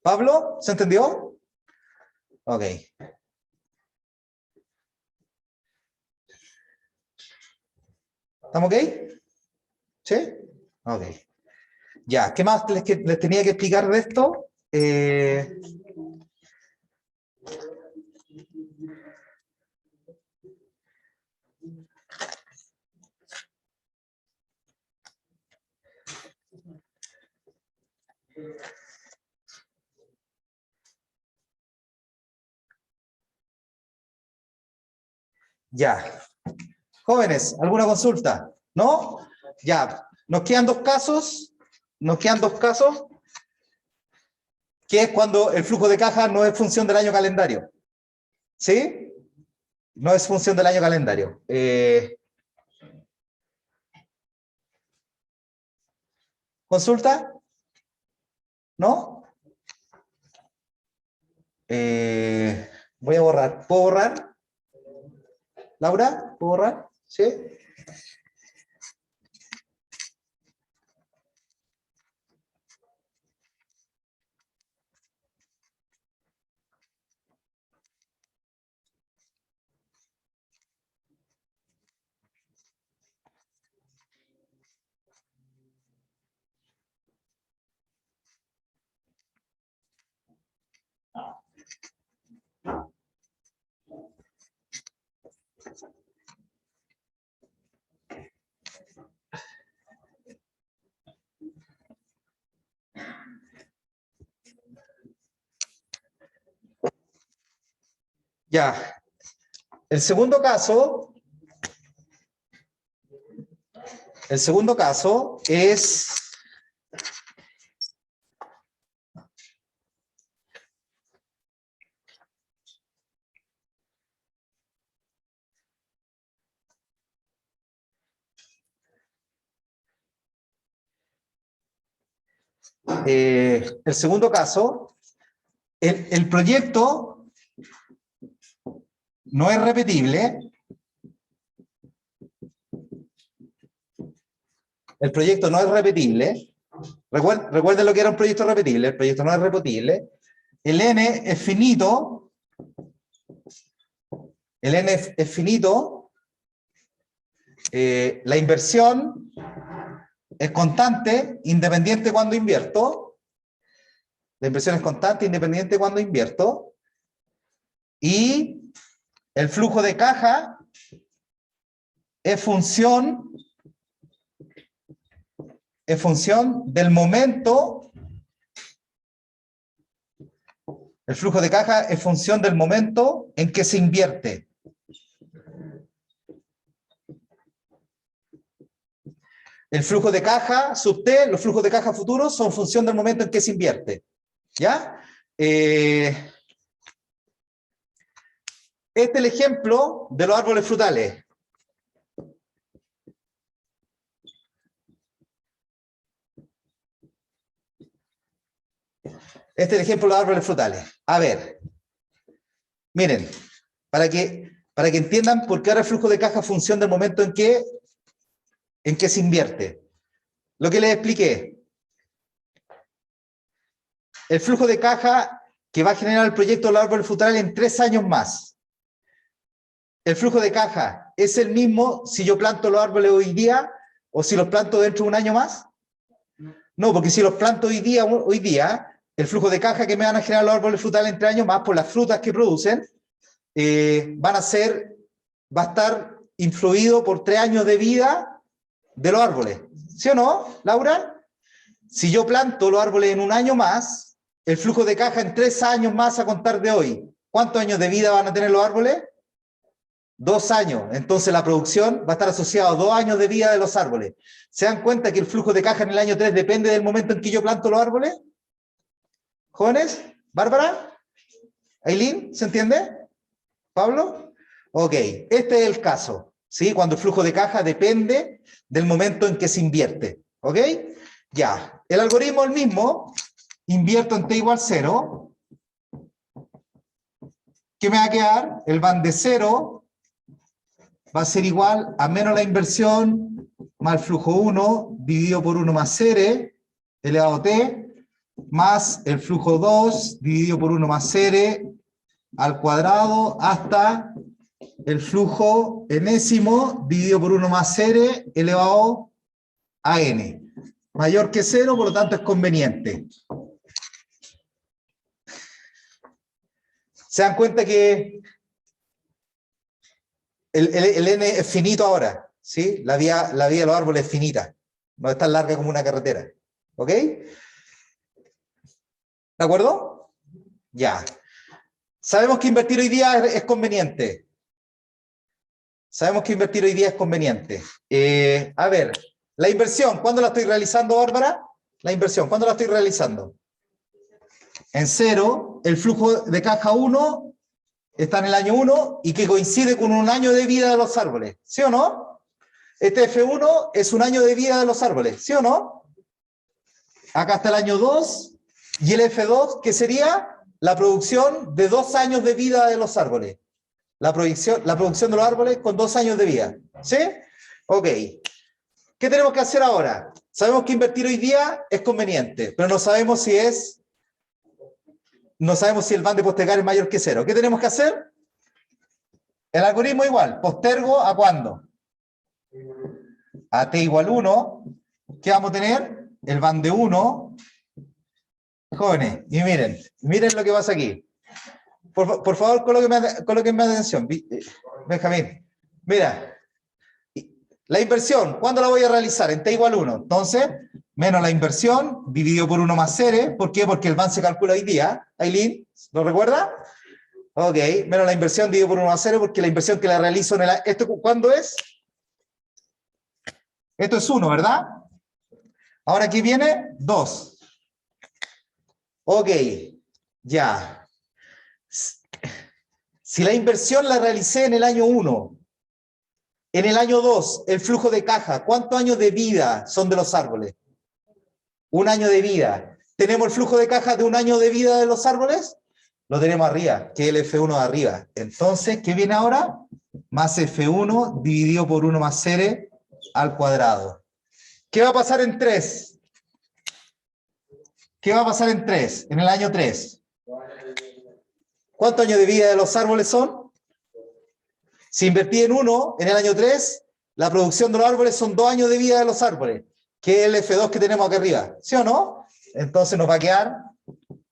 ¿Pablo, se entendió? Ok. ¿Estamos ok? ¿Sí? Ok. Ya, ¿qué más les tenía que explicar de esto? Ya. Jóvenes, ¿alguna consulta? ¿No? Ya. Nos quedan dos casos. Nos quedan dos casos. que es cuando el flujo de caja no es función del año calendario. ¿Sí? No es función del año calendario. ¿Consulta? ¿No? Voy a borrar. ¿Puedo borrar? ¿Laura? ¿Puedo borrar? ¿Sí? Ya. El segundo caso es el segundo caso, el proyecto no es repetible. El proyecto no es repetible. Recuerden lo que era un proyecto repetible. El proyecto no es repetible. El N es finito. El N es finito. La inversión es constante, independiente cuando invierto. La inversión es constante, independiente cuando invierto. Y el flujo de caja es función del momento. El flujo de caja es función del momento en que se invierte. El flujo de caja sub T, los flujos de caja futuros son función del momento en que se invierte. ¿Ya? Este es el ejemplo de los árboles frutales. Este es el ejemplo de los árboles frutales. A ver, miren, para que entiendan por qué ahora el flujo de caja es función del momento en que se invierte. Lo que les expliqué. El flujo de caja que va a generar el proyecto de los árboles frutales en 3 años más. El flujo de caja es el mismo si yo planto los árboles hoy día o si los planto dentro de un año más. No, porque si los planto hoy día, el flujo de caja que me van a generar los árboles frutales en 3 años más por las frutas que producen, va a estar influido por 3 años de vida de los árboles. ¿Sí o no, Laura? Si yo planto los árboles en un año más, el flujo de caja en 3 años más a contar de hoy, ¿cuántos años de vida van a tener los árboles? 2 años. Entonces la producción va a estar asociada a 2 años de vida de los árboles. ¿Se dan cuenta que el flujo de caja en el año 3 depende del momento en que yo planto los árboles? ¿Jóvenes? ¿Bárbara? ¿Aileen? ¿Se entiende? ¿Pablo? Ok, este es el caso, ¿sí? Cuando el flujo de caja depende del momento en que se invierte, ¿ok? Ya, el algoritmo es el mismo, invierto en t igual 0, ¿qué me va a quedar? El van de 0 va a ser igual a menos la inversión más el flujo 1 dividido por 1 más R elevado a t, más el flujo 2 dividido por 1 más R al cuadrado hasta el flujo enésimo dividido por 1 más R elevado a n. Mayor que 0, por lo tanto es conveniente. ¿Se dan cuenta que el n es finito ahora? ¿Sí? La vía de los árboles es finita. No es tan larga como una carretera. ¿Ok? ¿De acuerdo? Ya. Sabemos que invertir hoy día es conveniente. Sabemos que invertir hoy día es conveniente. A ver, la inversión, ¿cuándo la estoy realizando, Bárbara? La inversión, ¿cuándo la estoy realizando? en 0, el flujo de caja 1 está en el año 1 y que coincide con un año de vida de los árboles, ¿sí o no? Este F1 es un año de vida de los árboles, ¿sí o no? Acá está el año 2 y el F2, que sería la producción de 2 años de vida de los árboles. La producción de los árboles con 2 años de vida, ¿sí? Ok. ¿Qué tenemos que hacer ahora? Sabemos que invertir hoy día es conveniente, pero no sabemos si el van de postergar es mayor que 0. ¿Qué tenemos que hacer? El algoritmo igual. Postergo ¿a cuándo? A t igual 1. ¿Qué vamos a tener? El van de 1. Jóvenes, y miren lo que pasa aquí. Por favor, colóquenme atención. Benjamín, mira. La inversión, ¿cuándo la voy a realizar? En t igual 1. Entonces, menos la inversión, dividido por 1 más R. ¿Por qué? Porque el van se calcula hoy día. Aileen, ¿lo recuerda? Ok, menos la inversión dividido por 1 más R, porque la inversión que la realizo en el... ¿Esto cuándo es? Esto es 1, ¿verdad? Ahora aquí viene 2. Ok, ya. Si la inversión la realicé en el año 1, en el año 2, el flujo de caja, ¿cuántos años de vida son de los árboles? 1 año de vida. ¿Tenemos el flujo de caja de 1 año de vida de los árboles? Lo tenemos arriba, que es el F1 de arriba. Entonces, ¿qué viene ahora? Más F1 dividido por 1 más R al cuadrado. ¿Qué va a pasar en 3? ¿Qué va a pasar en 3? En el año 3. ¿Cuántos años de vida de los árboles son? Si invertí en 1, en el año 3, la producción de los árboles son 2 años de vida de los árboles, que es el F2 que tenemos acá arriba, ¿sí o no? Entonces nos va a quedar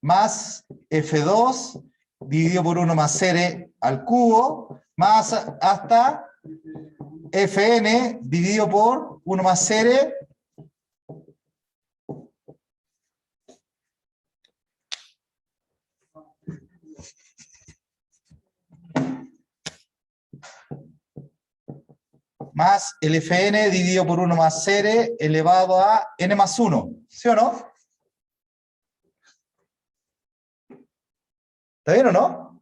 más F2 dividido por 1 más R al cubo, más hasta Fn dividido por 1 más R más el Fn dividido por 1 más R elevado a n más 1, ¿sí o no? ¿Está bien o no?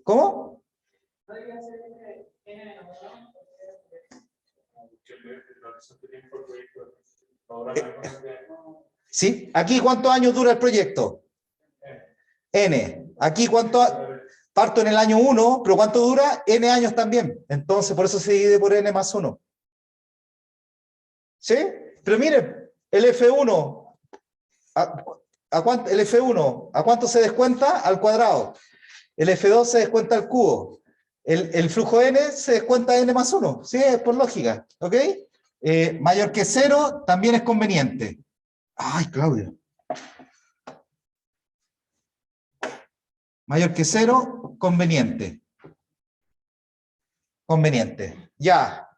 ¿Cómo? Sí, aquí ¿cuántos años dura el proyecto? N. Aquí ¿cuánto? Parto en el año 1, pero ¿cuánto dura? N años también. Entonces, por eso se divide por N más 1. ¿Sí? Pero miren, el F1, ¿a cuánto se descuenta? Al cuadrado. El F2 se descuenta al cubo. El flujo N se descuenta N más 1. ¿Sí? Es por lógica. ¿Ok? Mayor que 0 también es conveniente. Ay, Claudio. Mayor que 0, conveniente. Conveniente. Ya.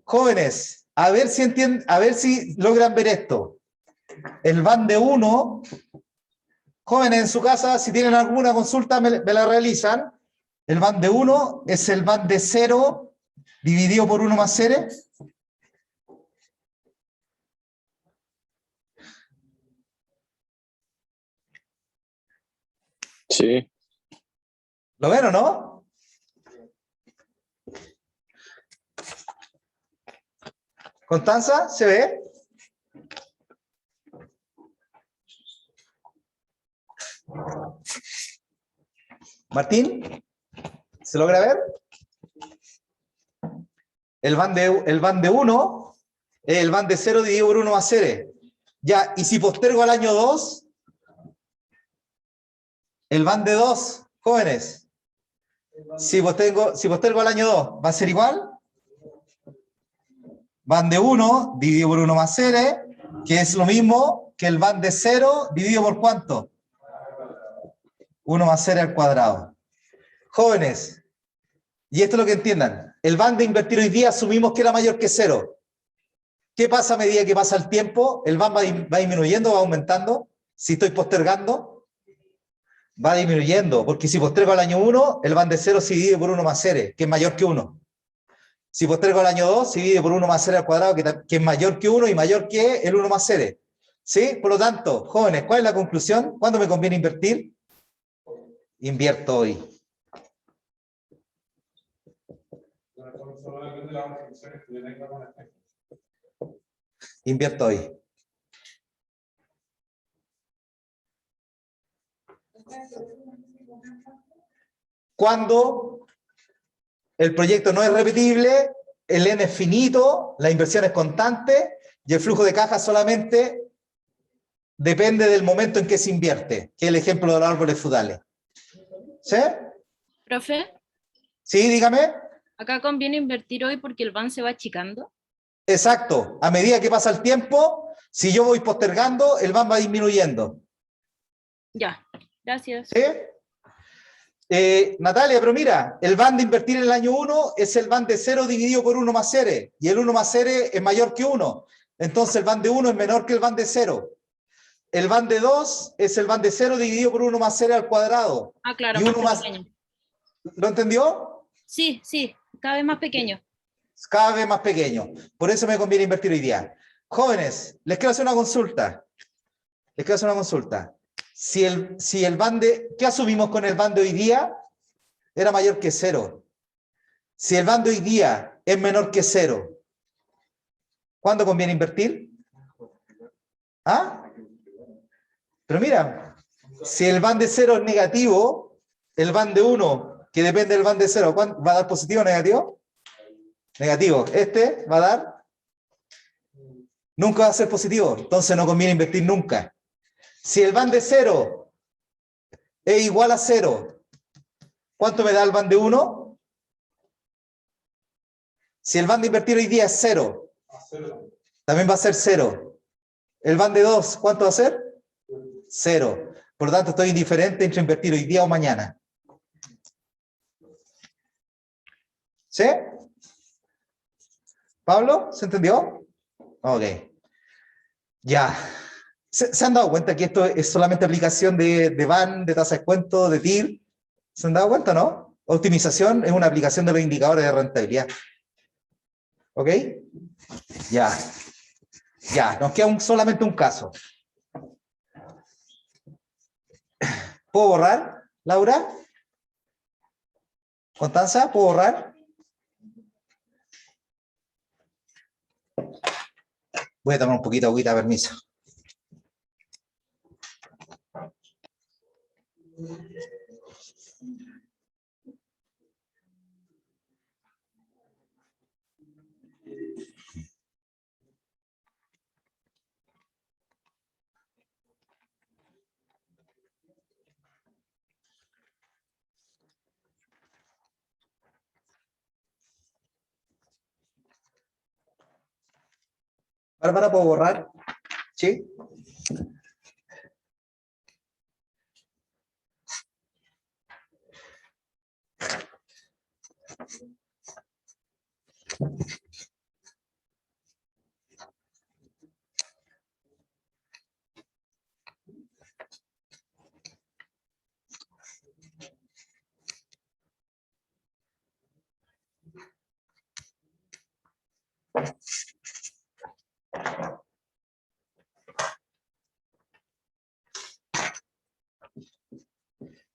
Jóvenes, a ver si entienden, a ver si logran ver esto. El van de 1, jóvenes en su casa, si tienen alguna consulta, me la realizan. El van de 1 es el van de 0 dividido por 1 más R.
Sí.
¿Lo ven o no? ¿Constanza? ¿Se ve? ¿Martín? ¿Se logra ver? El van de 1 es el van de 0 dividido por 1 más R. Ya, y si postergo al año 2, el van de 2, jóvenes, si postergo al año 2, ¿va a ser igual? Van de 1 dividido por 1 más R, que es lo mismo que el van de 0 dividido por ¿cuánto? 1 más R al cuadrado. Jóvenes, y esto es lo que entiendan, el van de invertir hoy día asumimos que era mayor que 0. ¿Qué pasa a medida que pasa el tiempo? ¿El van va disminuyendo o va aumentando? Si estoy postergando, va disminuyendo, porque si postergo al año 1, el van de 0 se divide por 1 más R, que es mayor que 1. Si postergo al año 2, se divide por 1 más c al cuadrado, que es mayor que 1 y mayor que el 1 más c. ¿Sí? Por lo tanto, jóvenes, ¿cuál es la conclusión? ¿Cuándo me conviene invertir? Invierto hoy.
Solo depende de las funciones que yo tenga con este.
Invierto hoy. Cuando el proyecto no es repetible, el N es finito, la inversión es constante y el flujo de caja solamente depende del momento en que se invierte, que es el ejemplo de los árboles frutales. ¿Sí?
Profe,
Sí, dígame.
acá conviene invertir hoy porque el van se va achicando.
Exacto. A medida que pasa el tiempo, si yo voy postergando, el van va disminuyendo.
Ya, gracias.
¿Sí? Natalia, pero mira, el van de invertir en el año 1 es el van de 0 dividido por 1 más 0, y el 1 más 0 es mayor que 1. Entonces el van de 1 es menor que el van de 0. El van de 2 es el van de 0 dividido por 1 más 0 al cuadrado.
Ah, claro,
Y
más
1 más...
pequeño.
¿Lo entendió?
Sí, sí, cada vez más pequeño.
Cada vez más pequeño. Por eso me conviene invertir hoy día. Jóvenes, les quiero hacer una consulta. Si el van de... ¿Qué asumimos con el van de hoy día? Era mayor que 0. Si el van de hoy día es menor que 0, ¿cuándo conviene invertir? ¿Ah? Pero mira, si el van de 0 es negativo, el van de 1, que depende del van de 0, ¿va a dar positivo o negativo? Negativo. Este va a dar... Nunca va a ser positivo, entonces no conviene invertir nunca. Si el van de 0 es igual a 0, ¿cuánto me da el van de 1? Si el van de invertir hoy día es 0, también va a ser 0. El van de 2, ¿cuánto va a ser? 0. Por lo tanto, estoy indiferente entre invertir hoy día o mañana. ¿Sí? ¿Pablo? ¿Se entendió? Ok. Ya. ¿Se han dado cuenta que esto es solamente aplicación de van, de tasa de descuento, de TIR? ¿Se han dado cuenta, no? Optimización es una aplicación de los indicadores de rentabilidad. ¿Ok? Ya. Ya, nos queda solamente un caso. ¿Puedo borrar, Laura? ¿Constanza? ¿Puedo borrar? Voy a tomar un poquito de agüita, permiso. Bárbara, ¿puedo borrar? ¿Sí?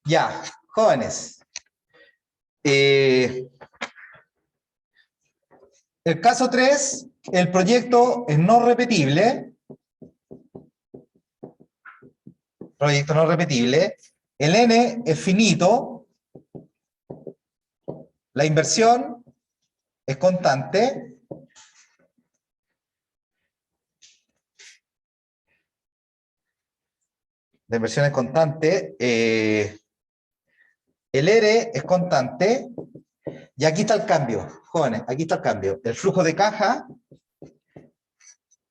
Ya, jóvenes. El caso 3, el proyecto es no repetible. Proyecto no repetible. El N es finito. La inversión es constante. La inversión es constante. El R es constante. Y aquí está el cambio, jóvenes, aquí está el cambio. El flujo de caja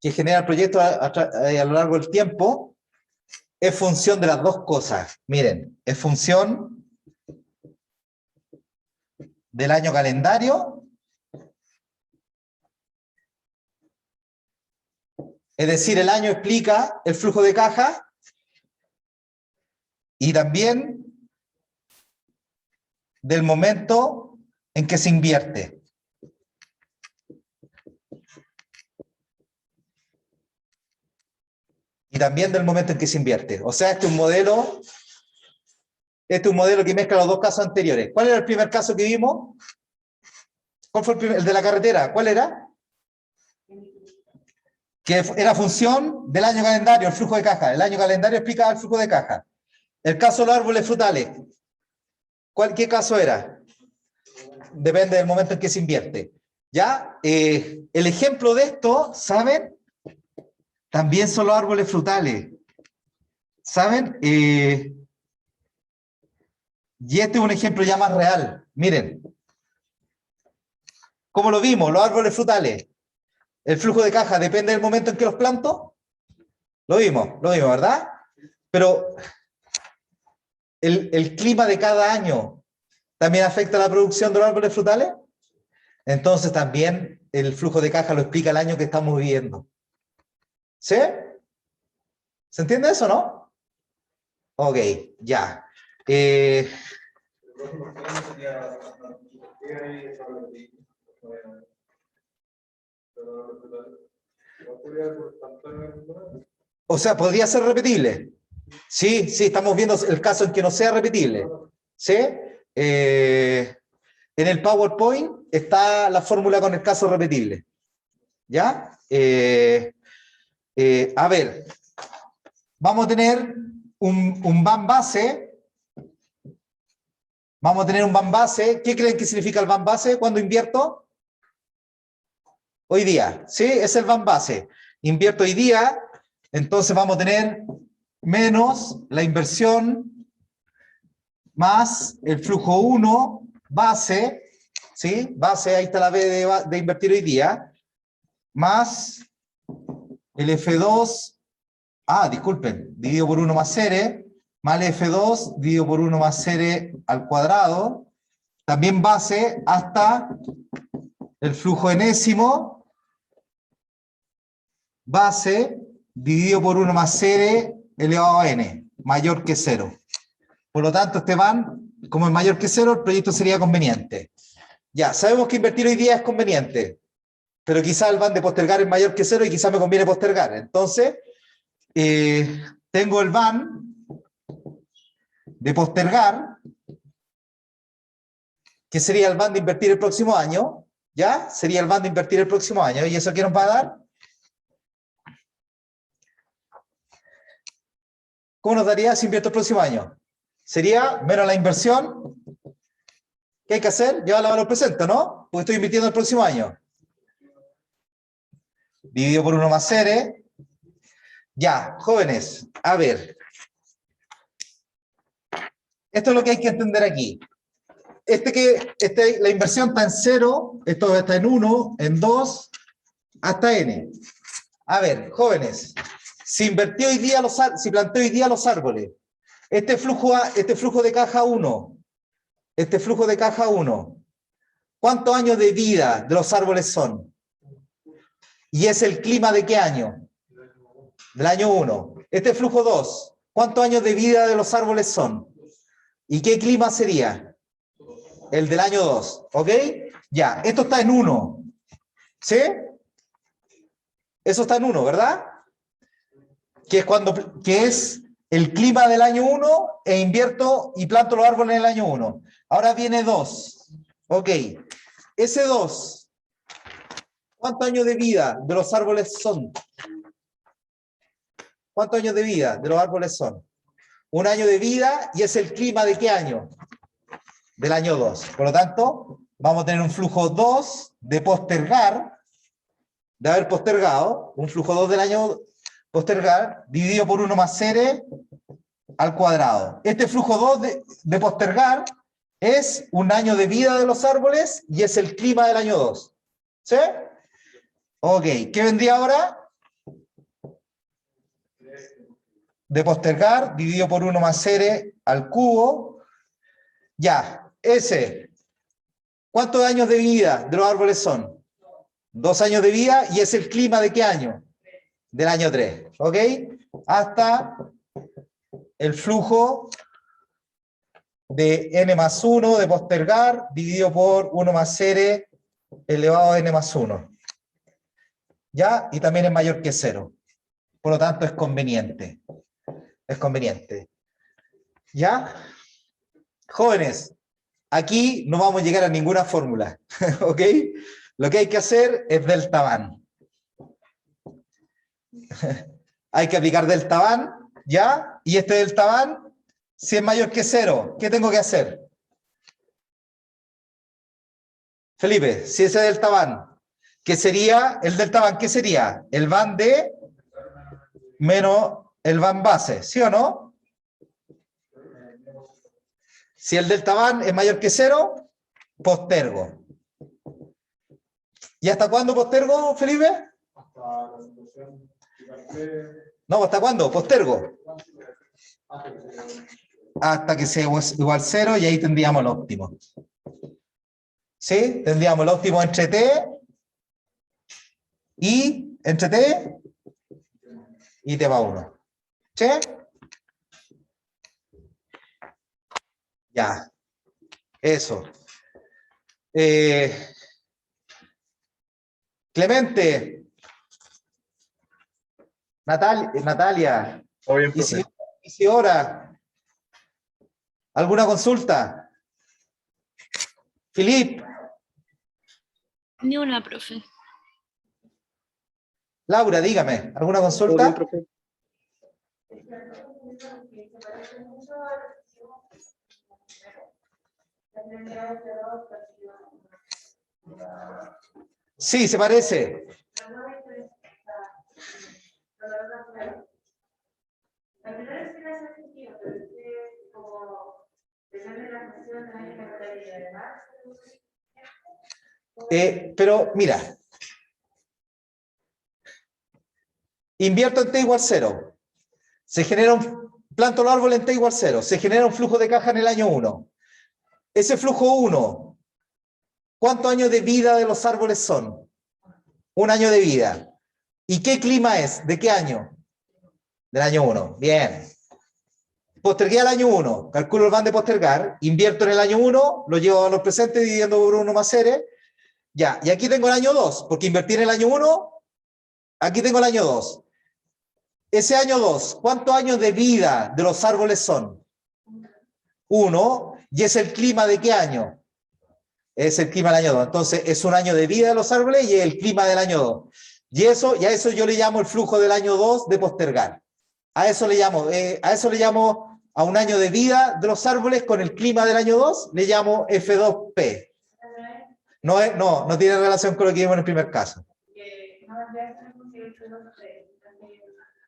que genera el proyecto a lo largo del tiempo es función de las dos cosas. Miren, es función del año calendario, es decir, el año explica el flujo de caja, y también del momento en que se invierte. también del momento en que se invierte. O sea, este es un modelo que mezcla los dos casos anteriores. ¿Cuál era el primer caso que vimos? ¿Cuál fue el de la carretera? ¿Cuál era? Que era función del año calendario, el flujo de caja. El año calendario explicaba el flujo de caja. El caso de los árboles frutales. ¿Qué caso era? Depende del momento en que se invierte. ¿Ya? El ejemplo de esto, ¿saben? También son los árboles frutales. ¿Saben? Y este es un ejemplo ya más real. Miren. ¿Cómo lo vimos? Los árboles frutales. El flujo de caja depende del momento en que los planto. Lo vimos, ¿verdad? Pero el clima de cada año también afecta la producción de los árboles frutales. Entonces también el flujo de caja lo explica el año que estamos viviendo. ¿Sí? ¿Se entiende eso, no? Ok, ya. O sea, podría ser repetible. Sí, estamos viendo el caso en que no sea repetible. ¿Sí? En el PowerPoint está la fórmula con el caso repetible. ¿Ya? A ver, vamos a tener un BAM base. Vamos a tener un BAM base. ¿Qué creen que significa el BAM base cuando invierto? Hoy día, ¿sí? Es el BAM base. Invierto hoy día, entonces vamos a tener menos la inversión más el flujo 1 base, ¿sí? Base, ahí está la B de invertir hoy día, más el F2, disculpen, dividido por 1 más R, más el F2 dividido por 1 más R al cuadrado, también base hasta el flujo enésimo, base dividido por 1 más R elevado a n, mayor que 0. Por lo tanto, este BAM, como es mayor que 0, el proyecto sería conveniente. Ya, sabemos que invertir hoy día es conveniente, pero quizá el BAM de postergar es mayor que 0 y quizá me conviene postergar. Entonces, tengo el BAM de postergar, que sería el BAM de invertir el próximo año, ¿ya? Sería el BAM de invertir el próximo año, ¿y eso qué nos va a dar? ¿Cómo nos daría si invierto el próximo año? Sería menos la inversión. ¿Qué hay que hacer? Llevarla a valor presente, ¿no? Porque estoy invirtiendo el próximo año. Dividido por 1 más R. Ya, jóvenes, a ver. Esto es lo que hay que entender aquí. La inversión está en 0, esto está en 1, en 2, hasta n. A ver, jóvenes, si planté hoy día los árboles, este flujo de caja 1, ¿cuántos años de vida de los árboles son? ¿Y es el clima de qué año? Del año 1. Este flujo 2, ¿cuántos años de vida de los árboles son? ¿Y qué clima sería? El del año 2, ¿ok? Ya, esto está en 1, ¿sí? Eso está en 1, ¿verdad? Que es el clima del año 1 e invierto y planto los árboles en el año 1. Ahora viene 2. Ok. Ese 2, ¿cuántos años de vida de los árboles son? ¿Cuántos años de vida de los árboles son? 1 año de vida, y es el clima de qué año? Del año 2. Por lo tanto, vamos a tener un flujo 2 de postergar, de haber postergado, un flujo 2 del año postergar, dividido por 1 más R al cuadrado. Este flujo 2 de postergar es 1 año de vida de los árboles y es el clima del año 2. ¿Sí? Ok, ¿qué vendría ahora? De postergar, dividido por 1 más R al cubo. Ya, ese. ¿Cuántos años de vida de los árboles son? 2 años de vida, y es el clima de qué año? Del año 3, ¿ok? Hasta el flujo de n más 1 de postergar, dividido por 1 más R elevado a n más 1. ¿Ya? Y también es mayor que 0. por lo tanto es conveniente. Es conveniente. ¿Ya? Jóvenes, aquí no vamos a llegar a ninguna fórmula, ¿ok? Lo que hay que hacer es delta van. Hay que aplicar delta van, ¿ya? Y este delta van, si es mayor que 0, ¿qué tengo que hacer? Felipe, si ese delta van, ¿qué sería el delta van? ¿Qué sería? El van de menos el van base, ¿sí o no? Si el delta van es mayor que 0, postergo. ¿Y hasta cuándo postergo, Felipe?
Hasta la situación.
No, ¿hasta cuándo? Postergo. Hasta que sea igual 0 y ahí tendríamos el óptimo. ¿Sí? Tendríamos el óptimo entre t y entre t y t va 1. ¿Sí? Ya. Eso. Clemente. Natalia.
Todo bien, profe.
Isidora. ¿Alguna consulta? Filip.
Ni una, profe.
Laura, dígame. ¿Alguna consulta? Sí, se parece.
La primera es que no hace sentido, pero es que como depende de la función de la capacidad de además.
Pero mira, invierto en t igual 0. Se genera planto los árboles en t igual 0. Se genera un flujo de caja en el año 1. Ese flujo 1, ¿cuántos años de vida de los árboles son? 1 año de vida. ¿Y qué clima es? ¿De qué año? Del año 1. Bien. Postergué al año 1. Calculo el van de postergar. Invierto en el año 1. Lo llevo a los presentes dividiendo por 1 más R. Ya. Y aquí tengo el año 2. Porque invertí en el año 1. Aquí tengo el año 2. Ese año 2, ¿cuántos años de vida de los árboles son? 1. ¿Y es el clima de qué año? Es el clima del año 2. Entonces, es 1 año de vida de los árboles y es el clima del año 2. Y a eso yo le llamo el flujo del año 2 de postergar. A eso le llamo a 1 año de vida de los árboles con el clima del año 2, le llamo F2P. No tiene relación con lo que vimos en el primer caso.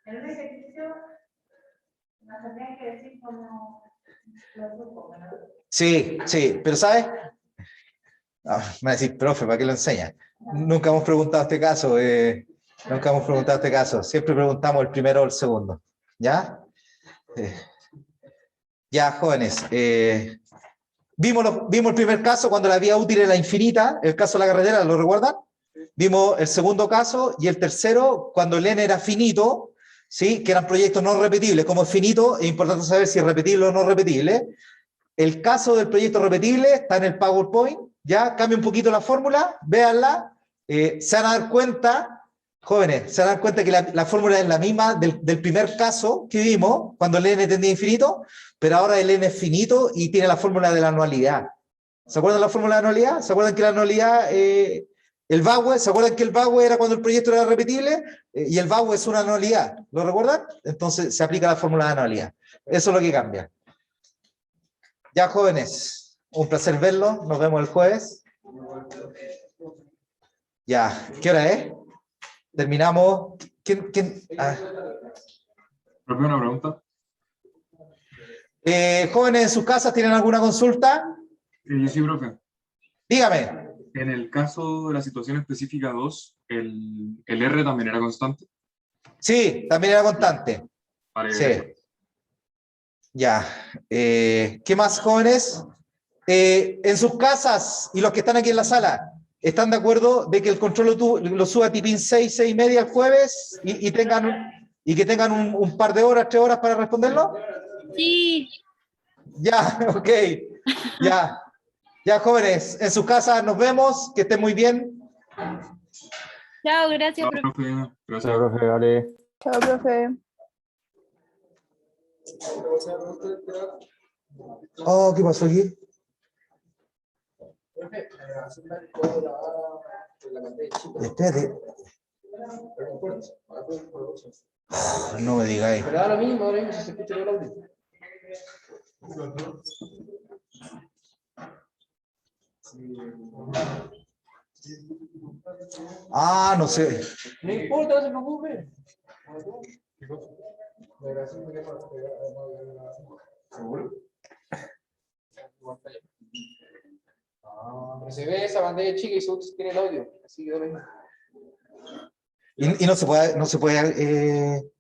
En un ejercicio nos tendrían que decir cómo lo supo, ¿verdad?
Sí, pero ¿sabes? Me va a decir, profe, ¿para qué lo enseña? Nunca hemos preguntado este caso. Siempre preguntamos el primero o el segundo. ¿Ya? Ya, jóvenes. Vimos el primer caso cuando la vía útil era infinita, el caso de la carretera, ¿lo recuerdan? Vimos el segundo caso y el tercero cuando el n era finito, ¿sí? Que eran proyectos no repetibles. Como es finito, es importante saber si es repetible o no repetible. El caso del proyecto repetible está en el PowerPoint. Ya, cambia un poquito la fórmula, véanla. Se van a dar cuenta, jóvenes, se van a dar cuenta que la fórmula es la misma del primer caso que vimos, cuando el n tendía a infinito, pero ahora el n es finito y tiene la fórmula de la anualidad. ¿Se acuerdan la fórmula de anualidad? ¿Se acuerdan que la anualidad, el VAWE, ¿se acuerdan que el VAWE era cuando el proyecto era repetible? Y el VAWE es una anualidad, ¿lo recuerdan? Entonces se aplica la fórmula de anualidad. Eso es lo que cambia. Ya, jóvenes, un placer verlos, nos vemos el jueves. Ya, ¿qué hora es? Terminamos. ¿Quién? Ah.
Profe, una pregunta.
Jóvenes en sus casas, ¿tienen alguna consulta?
Yo sí, profe.
Dígame.
En el caso de la situación específica 2, el R también era constante.
Sí, también era constante.
Vale.
Sí. Ya. ¿Qué más, jóvenes? En sus casas y los que están aquí en la sala, ¿están de acuerdo de que el control lo suba a tipín 6, 6 y media el jueves y que tengan un par de horas, 3 horas para responderlo?
Sí.
Ya, ok. Ya, jóvenes, en sus casas nos vemos, que estén muy bien.
Chao, gracias,
No,
profe.
profe, gracias.
Profe, vale.
Chao, profe.
Oh, ¿qué pasó aquí? Espérate. No me digáis.
Pero ahora mismo si se escucha el audio.
Ah, no sé.
No importa, no se preocupe.
¿Seguro?
Pero se ve esa pantalla chica y se tiene el audio. Así que
Y no se puede